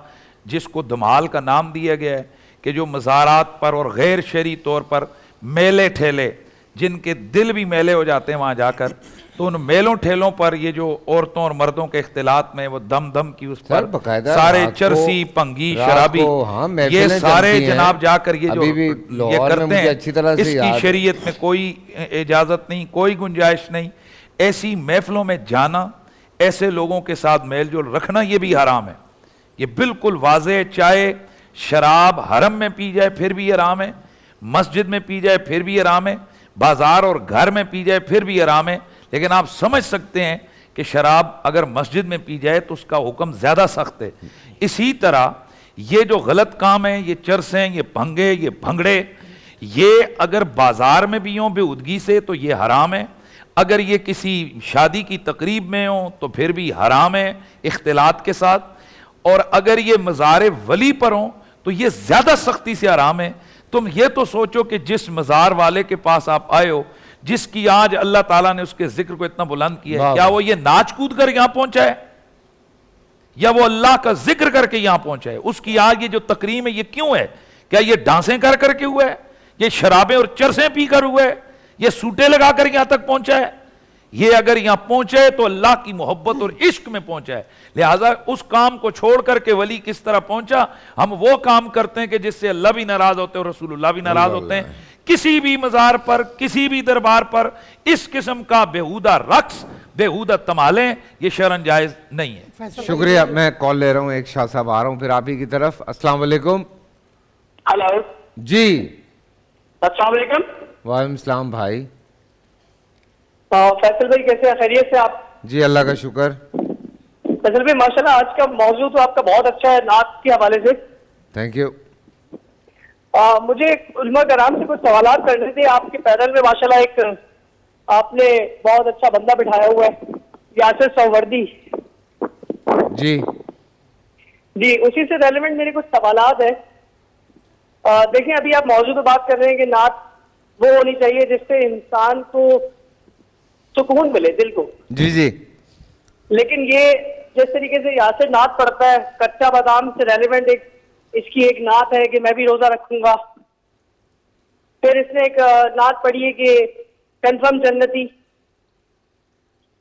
جس کو دھمال کا نام دیا گیا ہے کہ جو مزارات پر اور غیر شرعی طور پر میلے ٹھیلے، جن کے دل بھی میلے ہو جاتے ہیں وہاں جا کر، تو ان میلوں ٹھیلوں پر یہ جو عورتوں اور مردوں کے اختلاط میں وہ دم دم کی اس پر سارے چرسی، پنگی، شرابی، یہ سارے جناب جا کر یہ جو یہ کرتے ہیں، اس کی شریعت میں کوئی اجازت نہیں، کوئی گنجائش نہیں. ایسی محفلوں میں جانا، ایسے لوگوں کے ساتھ میل جول رکھنا یہ بھی حرام ہے. یہ بالکل واضح. چاہے شراب حرم میں پی جائے پھر بھی حرام ہے، مسجد میں پی جائے پھر بھی حرام ہے، بازار اور گھر میں پی جائے پھر بھی حرام ہے. لیکن آپ سمجھ سکتے ہیں کہ شراب اگر مسجد میں پی جائے تو اس کا حکم زیادہ سخت ہے. اسی طرح یہ جو غلط کام ہیں، یہ چرسیں، یہ بھنگے، یہ بھنگڑے، یہ اگر بازار میں بھی ہوں بے ادگی سے تو یہ حرام ہے. اگر یہ کسی شادی کی تقریب میں ہوں تو پھر بھی حرام ہے اختلاط کے ساتھ. اور اگر یہ مزار ولی پر ہوں تو یہ زیادہ سختی سے حرام ہے. تم یہ تو سوچو کہ جس مزار والے کے پاس آپ آئے ہو، جس کی آج اللہ تعالیٰ نے اس کے ذکر کو اتنا بلند کیا ہے، کیا وہ یہ ناچ کود کر یہاں پہنچا ہے یا وہ اللہ کا ذکر کر کے یہاں پہنچا ہے؟ اس کی آج یہ جو تکریم ہے یہ کیوں ہے؟ کیا یہ ڈانسیں کر کر کے ہوا ہے؟ یہ شرابیں اور چرسیں پی کر ہوا ہے؟ یہ سوٹے لگا کر یہاں تک پہنچا ہے؟ یہ اگر یہاں پہنچے تو اللہ کی محبت اور عشق میں پہنچا ہے. لہٰذا اس کام کو چھوڑ کر کے ولی کس طرح پہنچا؟ ہم وہ کام کرتے ہیں کہ جس سے اللہ بھی ناراض ہوتے ہیں اور رسول اللہ بھی ناراض ہوتے ہیں. کسی بھی مزار پر، کسی بھی دربار پر اس قسم کا بیہودہ رقص، بیہودہ تمالیں، یہ شرعاً جائز نہیں ہے. شکریہ. میں کال لے رہا ہوں، ایک شاہ صاحب آ رہا ہوں پھر آپ ہی کی طرف. السلام علیکم. ہلو جی السلام علیکم. وعلیکم السلام بھائی. فیصل بھائی کیسے ہیں؟ خیریت سے آپ؟ جی اللہ کا شکر. فیصل بھائی ماشاءاللہ آج کا موضوع تو آپ کا بہت اچھا ہے نعت کے حوالے سے. Thank you. مجھے علماء کرام سے کچھ سوالات کرنے تھے. آپ کے پینل میں ماشاءاللہ ایک آپ نے بہت اچھا بندہ بٹھایا ہوا ہے، یاسر سووردی جی. جی اسی سے ریلیونٹ میرے کچھ سوالات ہیں. دیکھیں ابھی آپ موضوع پہ بات کر رہے ہیں کہ نعت وہ ہونی چاہیے جس سے انسان کو سکون ملے دل کو. جی جی. لیکن یہ جس طریقے سے یاسر نعت پڑھتا ہے، کچا بادام سے ریلیونٹ ایک اس کی ایک نعت ہے کہ میں بھی روزہ رکھوں گا. پھر اس نے ایک نعت پڑھی ہے کہ کنفرم جنتی.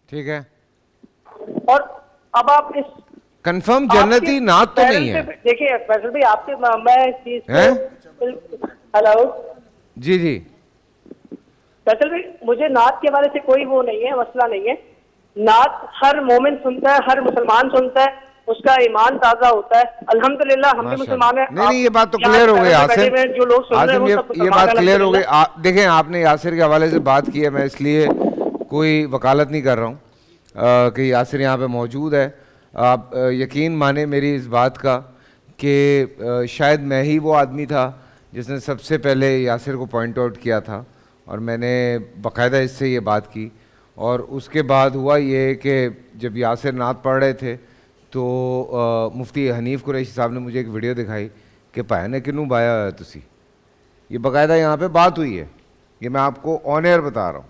ٹھیک ہے. اور اب آپ اس کنفرم جنتی نعت تو نہیں ہے. دیکھیے فیصل بھائی آپ سے میں اس چیز کو ہلو جی جی فیصل بھائی مجھے نعت کے حوالے سے کوئی وہ نہیں ہے، مسئلہ نہیں ہے. نعت ہر مومن سنتا ہے، ہر مسلمان سنتا ہے. اس کا ایمان تازہ ہوتا ہے. الحمدللہ ہم بھی مسلمان ہیں. نہیں یہ بات تو کلیئر ہو گئی آصف. جو لوگ سن رہے ہیں وہ سب یہ بات کلیئر ہو گئی. دیکھیں آپ نے یاسر کے حوالے سے بات کی ہے, میں اس لیے کوئی وکالت نہیں کر رہا ہوں کہ یاسر یہاں پہ موجود ہے. آپ یقین مانیں میری اس بات کا کہ شاید میں ہی وہ آدمی تھا جس نے سب سے پہلے یاسر کو پوائنٹ آؤٹ کیا تھا, اور میں نے باقاعدہ اس سے یہ بات کی. اور اس کے بعد ہوا یہ کہ جب یاسر نعت پڑھ رہے تھے تو مفتی حنیف قریشی صاحب نے مجھے ایک ویڈیو دکھائی کہ پائے نے کنوں بایا ہوا تسی. یہ باقاعدہ یہاں پہ بات ہوئی ہے, یہ میں آپ کو آن ایئر بتا رہا ہوں.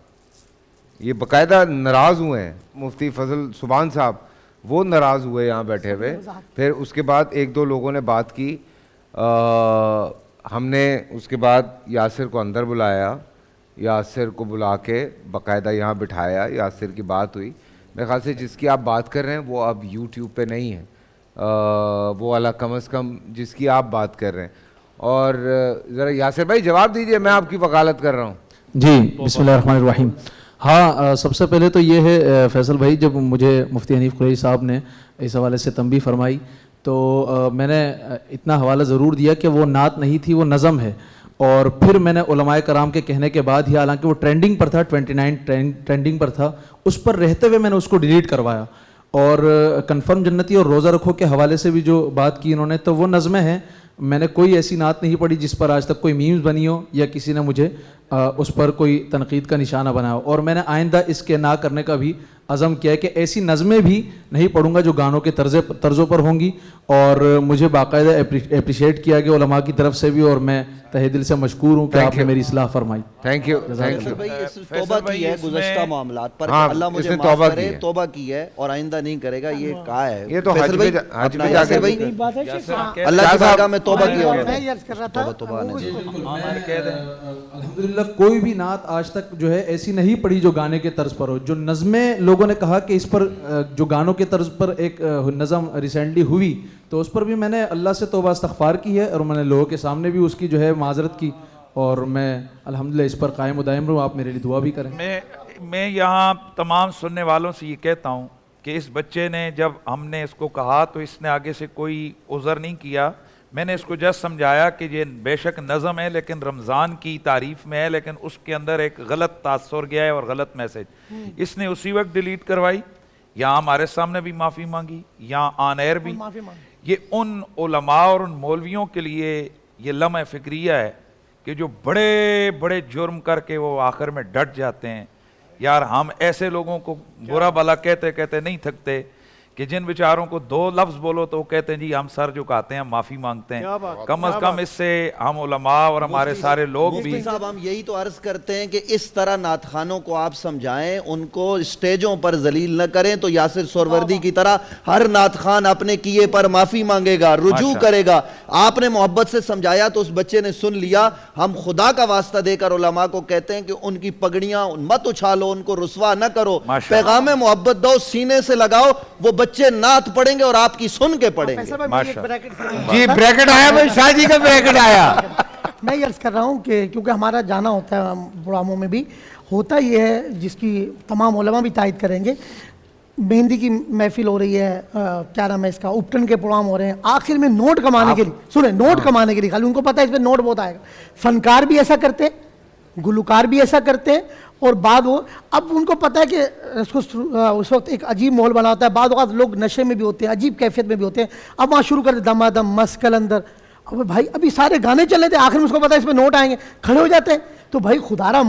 یہ باقاعدہ ناراض ہوئے ہیں مفتی فضل سبحان صاحب, وہ ناراض ہوئے یہاں بیٹھے ہوئے. پھر اس کے بعد ایک دو لوگوں نے بات کی, ہم نے اس کے بعد یاسر کو اندر بلایا, یاسر کو بلا کے باقاعدہ یہاں بٹھایا, یاسر کی بات ہوئی. میرے خیال سے جس کی آپ بات کر رہے ہیں وہ اب یوٹیوب پہ نہیں ہے, وہ والا کم از کم جس کی آپ بات کر رہے ہیں. اور ذرا یاسر بھائی جواب دیجئے, میں آپ کی وکالت کر رہا ہوں. جی بسم اللہ الرحمن الرحیم. ہاں سب سے پہلے تو یہ ہے فیصل بھائی, جب مجھے مفتی حنیف قریشی صاحب نے اس حوالے سے تنبیہ فرمائی تو میں نے اتنا حوالہ ضرور دیا کہ وہ نعت نہیں تھی, وہ نظم ہے. اور پھر میں نے علماء کرام کے کہنے کے بعد ہی, حالانکہ وہ ٹرینڈنگ پر تھا, 29 ٹرینڈنگ پر تھا, اس پر رہتے ہوئے میں نے اس کو ڈیلیٹ کروایا. اور کنفرم جنتی اور روزہ رکھو کے حوالے سے بھی جو بات کی انہوں نے, تو وہ نظمیں ہیں. میں نے کوئی ایسی نعت نہیں پڑھی جس پر آج تک کوئی میمز بنی ہو یا کسی نے مجھے اس پر کوئی تنقید کا نشانہ بنایا ہو. اور میں نے آئندہ اس کے نہ کرنے کا بھی عزم کیا ہے کہ ایسی نظمیں بھی نہیں پڑھوں گا جو گانوں کے طرزوں پر ہوں گی. اور مجھے باقاعدہ اپریشیٹ کیا گیا علماء کی طرف سے بھی, اور میں تہہ دل سے مشکور ہوں کہ آپ نے میری اصلاح فرمائی. Thank you. توبہ کی ہے گزشتہ معاملات پر, اللہ مجھے معاف کرے, توبہ کی ہے اور آئندہ نہیں کرے گا, یہ کہا ہے. یہ تو حج پہ جا کے اللہ کی بارگاہ میں توبہ کی. الحمدللہ کوئی بھی نعت آج تک جو ہے ایسی نہیں پڑھی جو گانے کے طرز پر ہو. جو نظمیں لوگوں نے کہا کہ اس پر جو گانوں کے طرز پر ایک نظم ریسنٹلی ہوئی, تو اس پر بھی میں نے اللہ سے توبہ استغفار کی ہے, اور میں نے لوگوں کے سامنے بھی اس کی جو ہے معذرت کی, اور میں الحمدللہ اس پر قائم و دائم رہوں. آپ میرے لیے دعا بھی کریں. میں یہاں تمام سننے والوں سے یہ کہتا ہوں کہ اس بچے نے, جب ہم نے اس کو کہا تو اس نے آگے سے کوئی عذر نہیں کیا. میں نے اس کو جسٹ سمجھایا کہ یہ بے شک نظم ہے لیکن رمضان کی تعریف میں ہے, لیکن اس کے اندر ایک غلط تاثر گیا ہے اور غلط میسج. اس نے اسی وقت ڈیلیٹ کروائی, یہاں ہمارے سامنے بھی معافی مانگی, یہاں آن ایئر بھی. یہ ان علماء اور ان مولویوں کے لیے یہ لمحہ فکریہ ہے کہ جو بڑے بڑے جرم کر کے وہ آخر میں ڈٹ جاتے ہیں. یار ہم ایسے لوگوں کو برا بھلا کہتے کہتے نہیں تھکتے کہ جن بیچاروں کو 2 لفظ بولو تو وہ کہتے ہیں جی ہم سر جھکاتے ہیں, معافی مانگتے ہیں. کم از کم اس سے ہم علماء اور ہمارے سارے لوگ بھی صاحب ہم یہی تو عرض کرتے ہیں کہ اس طرح نعت خوانوں کو آپ سمجھائیں, ان کو اسٹیجوں پر ذلیل نہ کریں. تو یاسر سہروردی کی طرح ہر نعت خوان اپنے کیے پر معافی مانگے گا, رجوع کرے گا. آپ نے محبت سے سمجھایا تو اس بچے نے سن لیا. ہم خدا کا واسطہ دے کر علماء کو کہتے ہیں کہ ان کی پگڑیاں مت اچھالو, ان کو رسوا نہ کرو, پیغام محبت دو, سینے سے لگاؤ. وہ بچے نعت پڑھیں گے اور آپ کی سن کے پڑھیں گے. جی بریکٹ آیا بھائی, شاہ جی کا بریکٹ آیا. میں یہ عرض کر رہا ہوں کہ کیونکہ ہمارا جانا ہوتا ہے پروگراموں میں بھی ہوتا یہ ہے, جس کی تمام علماء بھی تائید کریں گے. مہندی کی محفل ہو رہی ہے, کیا نام ہے اس کا, اپٹن کے پروگرام ہو رہے ہیں, آخر میں نوٹ کمانے کے لیے, سنیں, نوٹ کمانے کے لیے, خالی ان کو پتہ ہے اس پہ نوٹ بہت آئے گا. فنکار بھی ایسا کرتے ہیں, گلوکار بھی ایسا کرتے ہیں, اور بعد وہ اب ان کو پتہ ہے کہ اس وقت ایک عجیب ماحول بنا ہوتا ہے. بعض اوقات لوگ نشے میں بھی ہوتے ہیں, عجیب کیفیت میں بھی ہوتے ہیں. اب وہاں شروع کر دے دما دم مست کلندر, اب بھائی ابھی سارے گانے چلے تھے, آخر میں اس کو پتہ ہے اس پہ نوٹ آئیں گے, کھڑے ہو جاتے ہیں. تو بھائی خدا را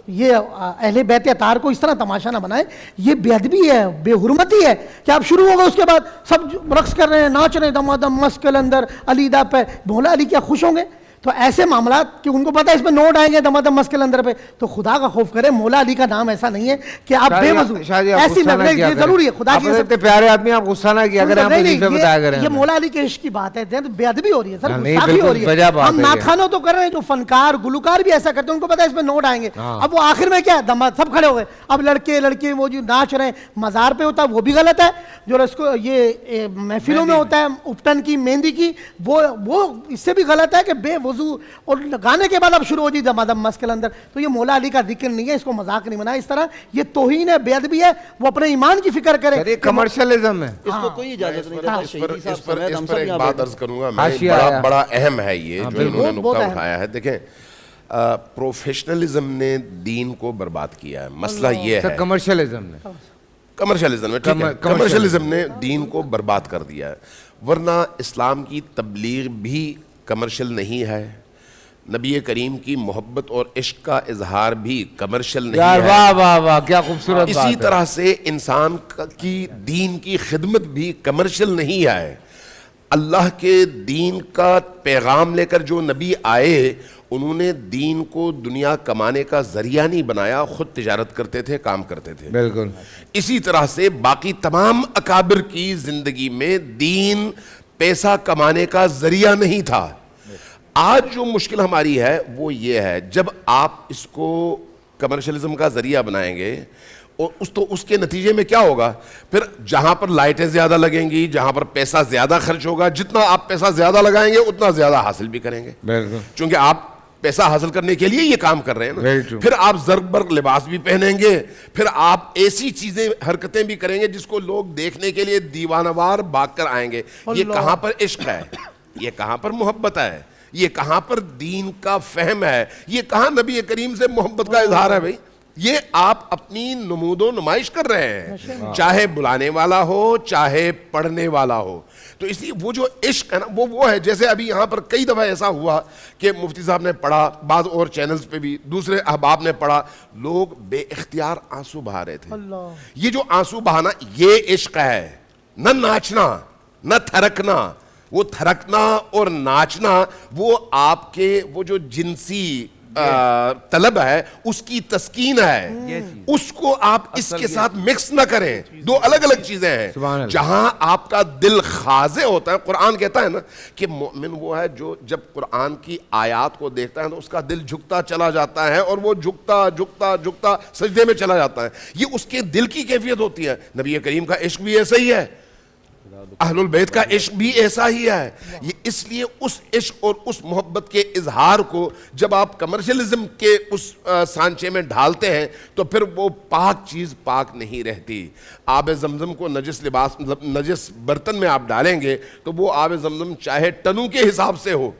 یہ اہل بیت اطہار کو اس طرح تماشا نہ بنائے, یہ بے ادبی ہے, بے حرمتی ہے کہ آپ شروع ہوگا اس کے بعد سب رقص کر رہے ہیں, ناچ رہے ہیں, دما دم مست کلندر, علی دا پہ, مولا علی کیا خوش ہوں گے. تو ایسے معاملات کہ ان کو پتہ ہے اس پہ نوٹ آئیں گے دما دم مسکل اندر پہ, تو خدا کا خوف کرے. مولا علی کا نام ایسا نہیں ہے کہ آپ بے وضو ایسی محفلیں, یہ ضروری ہے خدا کی اتنے پیارے آدمی, آپ غصہ نہ کیا کریں, آپ وظیفے بتایا کریں. یہ مولا علی کے عشق کی بات ہے, بے ادبی ہو رہی ہے سر, گستاخی ہو رہی ہے. ہم ناخوانوں تو کر رہے ہیں, جو فنکار گلوکار بھی ایسا کرتے ہیں, ان کو پتہ ہے اس پہ نوٹ آئیں گے. اب وہ آخر میں کیا دما سب کھڑے ہو گئے. اب لڑکے لڑکے وہ جو ناچ رہے ہیں مزار پہ ہوتا ہے وہ بھی غلط ہے, جو اس کو یہ محفلوں میں ہوتا ہے اپٹن کی مہندی کی, وہ اس سے بھی غلط ہے کہ بے وضو وضو اور گانے کے بعد اب شروع ہو جی دمادم مس کے اندر. تو یہ مولا علی کا ذکر نہیں ہے, اس کو مذاق نہیں بنایا اس طرح, یہ توہین ہے, بے ادبی ہے. وہ اپنے ایمان کی فکر کرے. یہ کمرشلزم ہے, اس کو کوئی اجازت نہیں دیتا. اس پر ایک بات عرض کروں گا میں, بڑا اہم ہے یہ جو انہوں نے نقطہ اٹھایا ہے. دیکھیں پروفیشنلزم نے دین کو برباد کیا ہے. مسئلہ یہ ہے کمرشلزم نے دین کو برباد کر دیا ہے. ورنہ اسلام کی تبلیغ بھی کمرشل نہیں ہے, نبی کریم کی محبت اور عشق کا اظہار بھی کمرشل نہیں ہے. واہ واہ واہ کیا خوبصورت بات ہے. اسی طرح سے انسان کی دین کی خدمت بھی کمرشل نہیں ہے. اللہ کے دین کا پیغام لے کر جو نبی آئے, انہوں نے دین کو دنیا کمانے کا ذریعہ نہیں بنایا, خود تجارت کرتے تھے, کام کرتے تھے. بالکل اسی طرح سے باقی تمام اکابر کی زندگی میں دین پیسہ کمانے کا ذریعہ نہیں تھا. آج جو مشکل ہماری ہے وہ یہ ہے, جب آپ اس کو کمرشلزم کا ذریعہ بنائیں گے اور اس کے نتیجے میں کیا ہوگا, پھر جہاں پر لائٹیں زیادہ لگیں گی, جہاں پر پیسہ زیادہ خرچ ہوگا, جتنا آپ پیسہ زیادہ لگائیں گے اتنا زیادہ حاصل بھی کریں گے. چونکہ آپ پیسہ حاصل کرنے کے لیے یہ کام کر رہے ہیں نا. پھر آپ زرق برق لباس بھی پہنیں گے, پھر آپ ایسی چیزیں حرکتیں بھی کریں گے جس کو لوگ دیکھنے کے لیے دیوانہ وار بھاگ کر آئیں گے. یہ کہاں پر عشق ہے, یہ کہاں پر محبت ہے, یہ کہاں پر دین کا فہم ہے, یہ کہاں نبی کریم سے محبت کا اظہار ہے. بھائی یہ آپ اپنی نمود و نمائش کر رہے ہیں, چاہے بلانے والا ہو چاہے پڑھنے والا ہو. تو اسی وہ جو عشق ہے نا, وہ ہے. جیسے ابھی یہاں پر کئی دفعہ ایسا ہوا کہ مفتی صاحب نے پڑھا, بعض اور چینلز پہ بھی دوسرے احباب نے پڑھا, لوگ بے اختیار آنسو بہا رہے تھے. یہ جو آنسو بہانا یہ عشق ہے, نہ ناچنا نہ تھرکنا. وہ تھرکنا اور ناچنا وہ آپ کے وہ جو جنسی طلب ہے اس کی تسکین ہے, اس کو آپ اس کے ساتھ مکس نہ کریں. دو الگ الگ چیزیں ہیں. جہاں آپ کا دل خاضع ہوتا ہے, قرآن کہتا ہے نا کہ مومن وہ ہے جو جب قرآن کی آیات کو دیکھتا ہے تو اس کا دل جھکتا چلا جاتا ہے اور وہ جھکتا جھکتا جھکتا سجدے میں چلا جاتا ہے. یہ اس کے دل کی کیفیت ہوتی ہے. نبی کریم کا عشق بھی ایسا ہی ہے, اہل البیت کا عشق بھی ایسا ہی ہے. یہ اس لیے اس عشق اور اس محبت کے اظہار کو جب آپ کمرشلزم کے اس سانچے میں ڈھالتے ہیں تو پھر وہ پاک چیز پاک نہیں رہتی. آب زمزم کو نجس برتن میں آپ ڈالیں گے تو وہ آب زمزم چاہے ٹنوں کے حساب سے ہو,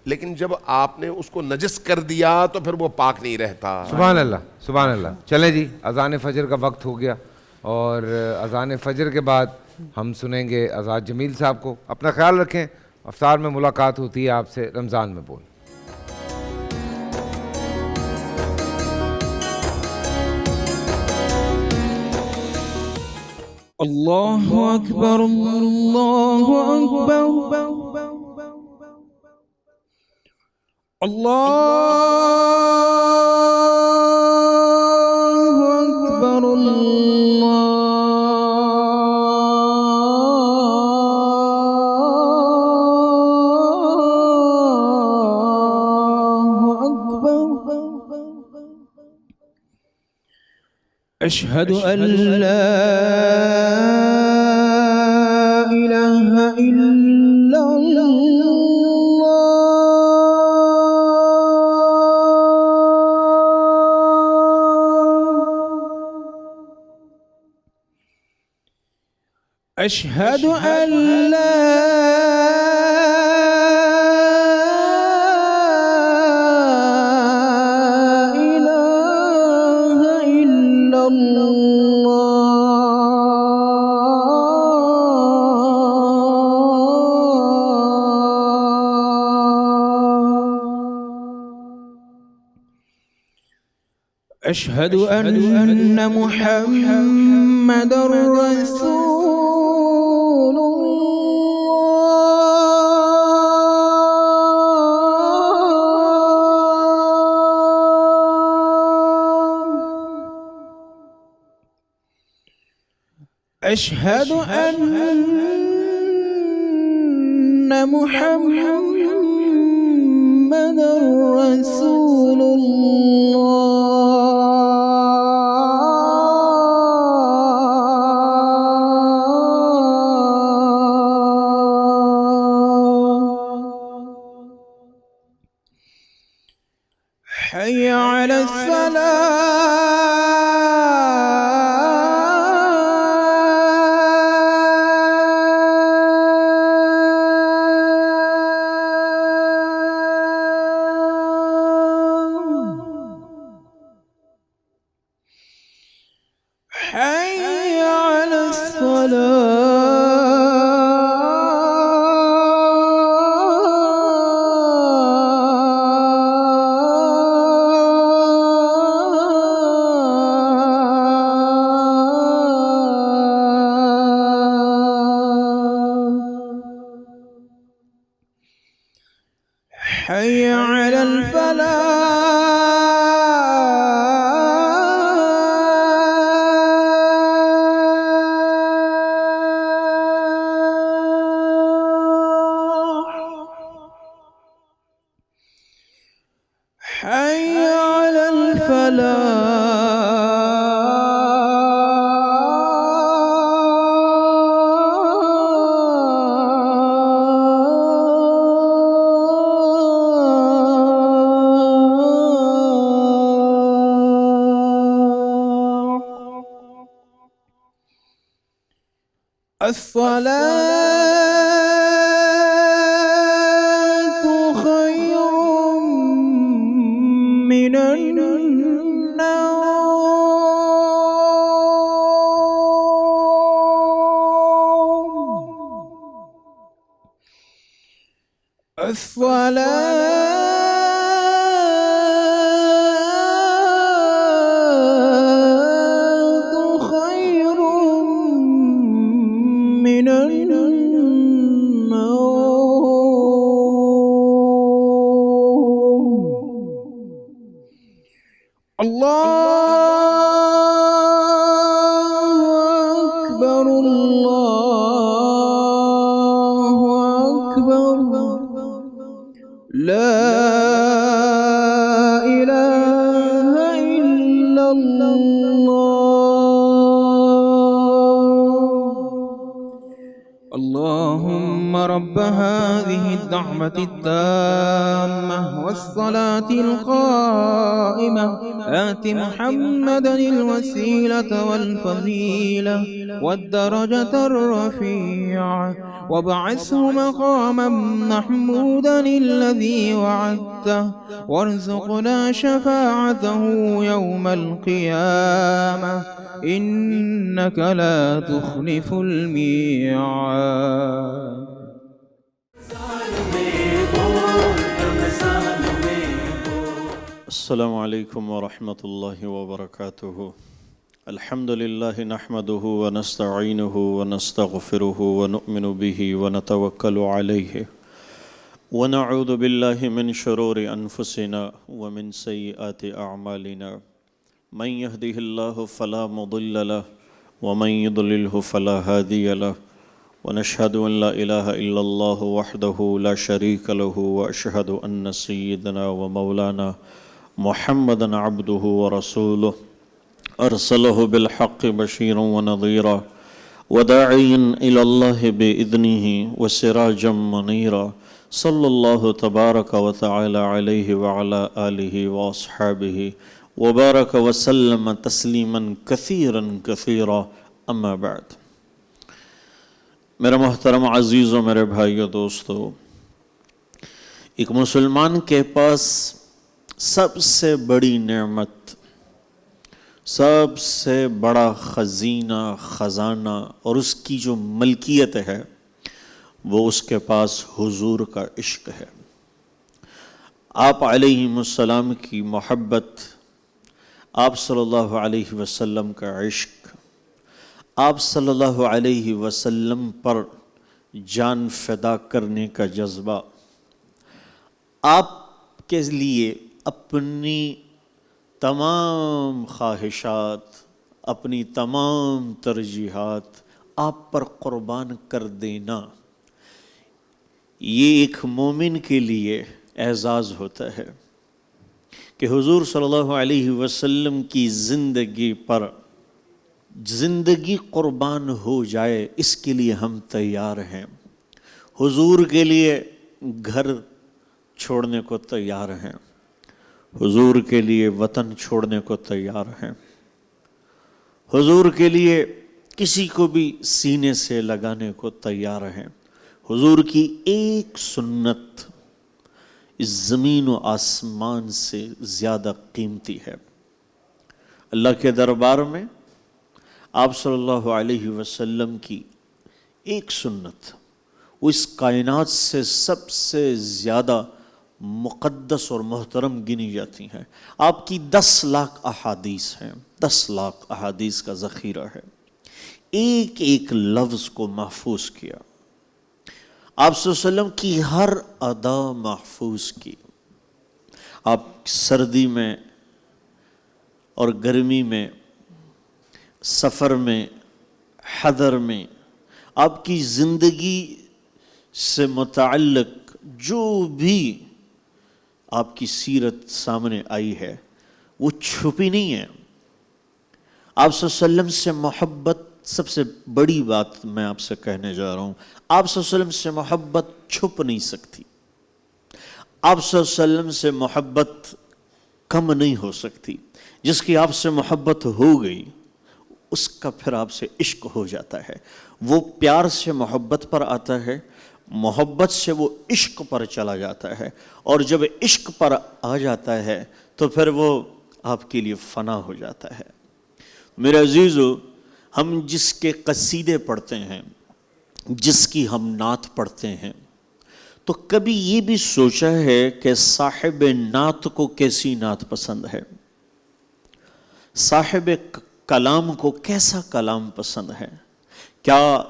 لیکن جب آپ نے اس کو نجس کر دیا تو پھر وہ پاک نہیں رہتا. سبحان اللہ سبحان اللہ. چلیں جی, اذان فجر کا وقت ہو گیا اور اذان فجر کے بعد ہم سنیں گے آزاد جمیل صاحب کو. اپنا خیال رکھیں, افطار میں ملاقات ہوتی ہے آپ سے رمضان میں بول. اللہ اکبر اللہ اکبر اللہ اکبر أشهد أن لا إله إلا الله أشهد أن لا أشهد أن محمد رسول الله أشهد أن محمد رسول على حي على حي على الفلاح حي على الصلاة خير من النوم الصلاة خير من النوم الله أكبر الله أكبر لا إله إلا الله اللهم رب هذه الدعوة التامة والصلاة القائمة آت محمدا الوسيلة والفضيلة والدرجة الرفيعة وابعثه مقاما محمودا الذي وعدته وارزقنا شفاعته يوم القيامة إنك لا تخلف الميعاد. السلام علیکم ورحمۃ اللہ وبرکاتہ. الحمد للہ نحمده ونستعینه ونستغفره ونؤمن به ونتوکل علیہ ونعوذ باللہ من شرور انفسنا ومن سیئات اعمالنا من يهده الله فلا مضل له ومن يضلله فلا هادي له ونشهد أن لا إله إلا الله وحده لا شريك له وأشهد أن سيدنا ومولانا محمدا عبده ورسوله أرسله بالحق بشيرا ونظيرا وداعيا إلى الله بإذنه وسراجا منيرا صلى الله تبارك وتعالى عليه وعلى آله وأصحابه وبارك وسلم تسلیما كثيرا كثيرا اما بعد. میرا محترم عزیزوں، میرے بھائیوں، دوستو، ایک مسلمان کے پاس سب سے بڑی نعمت، سب سے بڑا خزینہ، خزانہ اور اس کی جو ملکیت ہے وہ اس کے پاس حضور کا عشق ہے. آپ علیہ السلام کی محبت، آپ صلی اللہ علیہ وسلم کا عشق، آپ صلی اللہ علیہ وسلم پر جان فدا کرنے کا جذبہ، آپ کے لیے اپنی تمام خواہشات، اپنی تمام ترجیحات آپ پر قربان کر دینا، یہ ایک مومن کے لیے اعزاز ہوتا ہے کہ حضور صلی اللہ علیہ وسلم کی زندگی پر زندگی قربان ہو جائے، اس کے لیے ہم تیار ہیں. حضور کے لیے گھر چھوڑنے کو تیار ہیں، حضور کے لیے وطن چھوڑنے کو تیار ہیں، حضور کے لیے کسی کو بھی سینے سے لگانے کو تیار ہیں۔ حضور کی ایک سنت اس زمین و آسمان سے زیادہ قیمتی ہے۔ اللہ کے دربار میں آپ صلی اللہ علیہ وسلم کی ایک سنت وہ اس کائنات سے سب سے زیادہ مقدس اور محترم گنی جاتی ہیں۔ آپ کی 10 لاکھ احادیث ہیں، 10 لاکھ احادیث کا ذخیرہ ہے، ایک ایک لفظ کو محفوظ کیا۔ آپ صلی اللہ علیہ وسلم کی ہر ادا محفوظ کی۔ آپ سردی میں اور گرمی میں، سفر میں، حضر میں، آپ کی زندگی سے متعلق جو بھی آپ کی سیرت سامنے آئی ہے وہ چھپی نہیں ہے۔ آپ صلی اللہ علیہ وسلم سے محبت، سب سے بڑی بات میں آپ سے کہنے جا رہا ہوں، آپ صلی اللہ علیہ وسلم سے محبت چھپ نہیں سکتی، آپ صلی اللہ علیہ وسلم سے محبت کم نہیں ہو سکتی۔ جس کی آپ سے محبت ہو گئی اس کا پھر آپ سے عشق ہو جاتا ہے۔ وہ پیار سے محبت پر آتا ہے، محبت سے وہ عشق پر چلا جاتا ہے، اور جب عشق پر آ جاتا ہے تو پھر وہ آپ کے لیے فنا ہو جاتا ہے۔ میرے عزیزو، ہم جس کے قصیدے پڑھتے ہیں، جس کی ہم نعت پڑھتے ہیں، تو کبھی یہ بھی سوچا ہے کہ صاحب نعت کو کیسی نعت پسند ہے، صاحب کلام کو کیسا کلام پسند ہے؟ کیا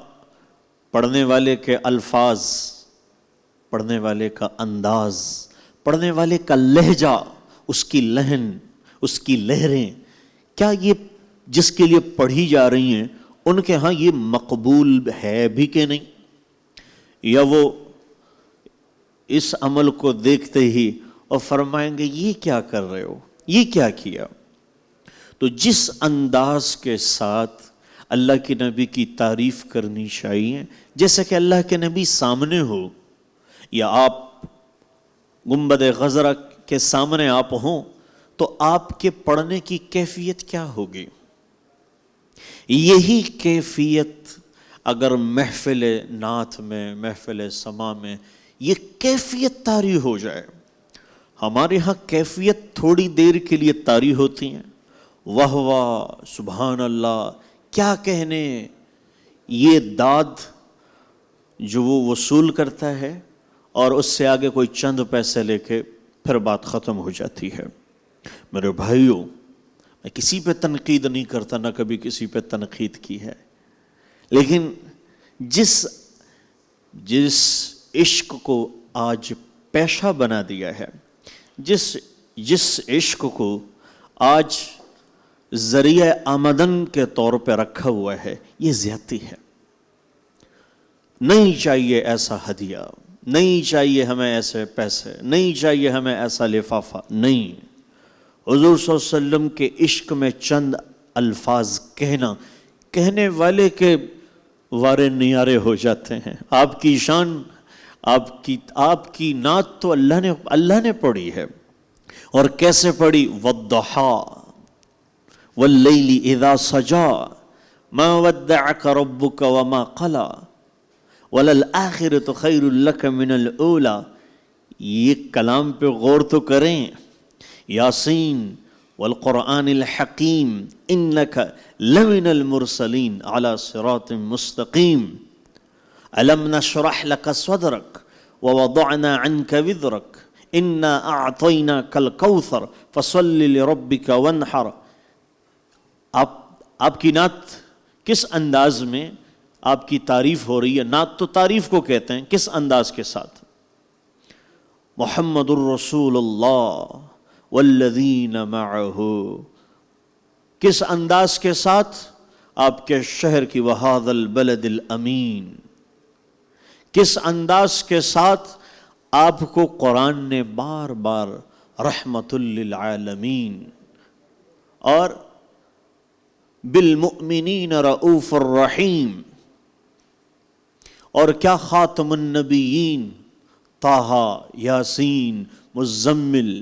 پڑھنے والے کے الفاظ، پڑھنے والے کا انداز، پڑھنے والے کا لہجہ، اس کی لہن، اس کی لہریں، کیا یہ جس کے لیے پڑھی جا رہی ہیں ان کے ہاں یہ مقبول ہے بھی کہ نہیں؟ یا وہ اس عمل کو دیکھتے ہی اور فرمائیں گے یہ کیا کر رہے ہو، یہ کیا کیا؟ تو جس انداز کے ساتھ اللہ کے نبی کی تعریف کرنی چاہیے، جیسے کہ اللہ کے نبی سامنے ہو، یا آپ گنبد خضرا کے سامنے آپ ہوں، تو آپ کے پڑھنے کی کیفیت کیا ہوگی؟ یہی کیفیت اگر محفل نعت میں، محفل سما میں یہ کیفیت طاری ہو جائے۔ ہمارے ہاں کیفیت تھوڑی دیر کے لیے طاری ہوتی ہیں، واہ واہ سبحان اللہ کیا کہنے، یہ داد جو وہ وصول کرتا ہے اور اس سے آگے کوئی چند پیسے لے کے پھر بات ختم ہو جاتی ہے۔ میرے بھائیوں، میں کسی پہ تنقید نہیں کرتا، نہ کبھی کسی پہ تنقید کی ہے، لیکن جس عشق کو آج پیشہ بنا دیا ہے، جس عشق کو آج ذریعہ آمدن کے طور پہ رکھا ہوا ہے، یہ زیادتی ہے۔ نہیں چاہیے ایسا ہدیہ، نہیں چاہیے ہمیں ایسے پیسے، نہیں چاہیے ہمیں ایسا لفافہ، نہیں۔ حضور صلی اللہ علیہ وسلم کے عشق میں چند الفاظ کہنے والے کے وارے نیارے ہو جاتے ہیں۔ آپ کی شان، آپ کی نعت تو اللہ نے پڑھی ہے، اور کیسے پڑھی؟ وَالضُّحَىٰ وَاللَّيْلِ إِذَا سَجَىٰ مَا وَدَّعَكَ رَبُّكَ وَمَا قَلَىٰ وَلَلْآخِرَةُ خَيْرٌ لَكَ مِنَ الْأُولَىٰ۔ یہ کلام پہ غور تو کریں۔ یاسین والقرآن الحکیم إِنَّكَ لَمِنَ الْمُرْسَلِينَ عَلَى صِرَاطٍ مُسْتَقِيمٍ أَلَمْ نَشْرَحْ لَكَ صَدْرَكَ وَوَضَعْنَا عَنْكَ وِزْرَكَ إِنَّا أَعْطَيْنَاكَ الْكَوْثَرَ فَصَلِّ لِرَبِّكَ وَانْحَرْ۔ آپ کی نعت کس انداز میں آپ کی تعریف ہو رہی ہے؟ نعت تو تعریف کو کہتے ہیں، کس انداز کے ساتھ؟ محمد الرسول اللہ والذین معہ، کس انداز کے ساتھ؟ آپ کے شہر کی وہذا البلد الامین، کس انداز کے ساتھ آپ کو قرآن نے بار بار رحمت للعالمین اور بالمؤمنین رؤوف الرحیم، اور کیا خاتم النبیین طٰہٰ، یاسین، مزمل،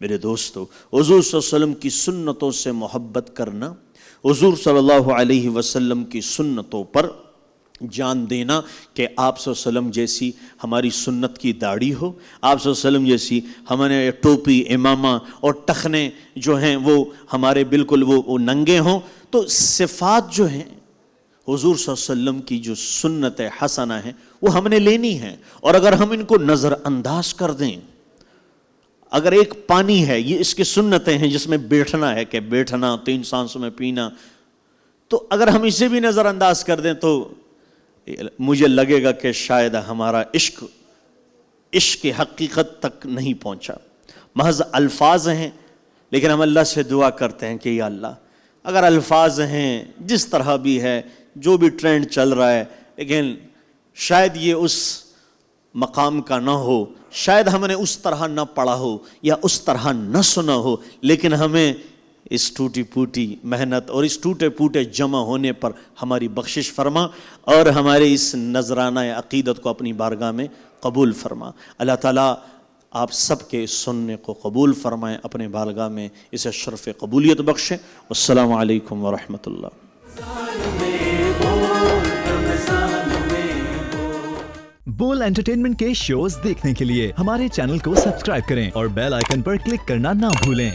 میرے دوستو، حضور صلی اللہ علیہ وسلم کی سنتوں سے محبت کرنا، حضور صلی اللہ علیہ وسلم کی سنتوں پر جان دینا کہ آپ صلی اللہ علیہ وسلم جیسی ہماری سنت کی داڑھی ہو، آپ صلی اللہ علیہ وسلم جیسی ہمارے ٹوپی، امامہ اور ٹخنے جو ہیں وہ ہمارے بالکل وہ ننگے ہوں. تو صفات جو ہیں حضور صلی اللہ علیہ وسلم کی جو سنت حسنہ ہیں وہ ہم نے لینی ہیں، اور اگر ہم ان کو نظر انداز کر دیں، اگر ایک پانی ہے، یہ اس کی سنتیں ہیں جس میں بیٹھنا ہے کہ بیٹھنا، 3 سانسوں میں پینا، تو اگر ہم اسے بھی نظر انداز کر دیں تو مجھے لگے گا کہ شاید ہمارا عشق کی حقیقت تک نہیں پہنچا. محض الفاظ ہیں، لیکن ہم اللہ سے دعا کرتے ہیں کہ یا اللہ اگر الفاظ ہیں جس طرح بھی ہے، جو بھی ٹرینڈ چل رہا ہے، لیکن شاید یہ اس مقام کا نہ ہو، شاید ہم نے اس طرح نہ پڑھا ہو یا اس طرح نہ سنا ہو، لیکن ہمیں اس ٹوٹی پوٹی محنت اور اس ٹوٹے پوٹے جمع ہونے پر ہماری بخشش فرما، اور ہمارے اس نذرانہ عقیدت کو اپنی بارگاہ میں قبول فرما. اللہ تعالیٰ آپ سب کے اس سننے کو قبول فرمائیں، اپنے بارگاہ میں اسے شرف قبولیت بخشیں. والسلام علیکم ورحمۃ اللہ. بول انٹرٹینمنٹ کے شوز دیکھنے کے لیے ہمارے چینل کو سبسکرائب کریں اور بیل آئیکن پر کلک کرنا نہ بھولیں.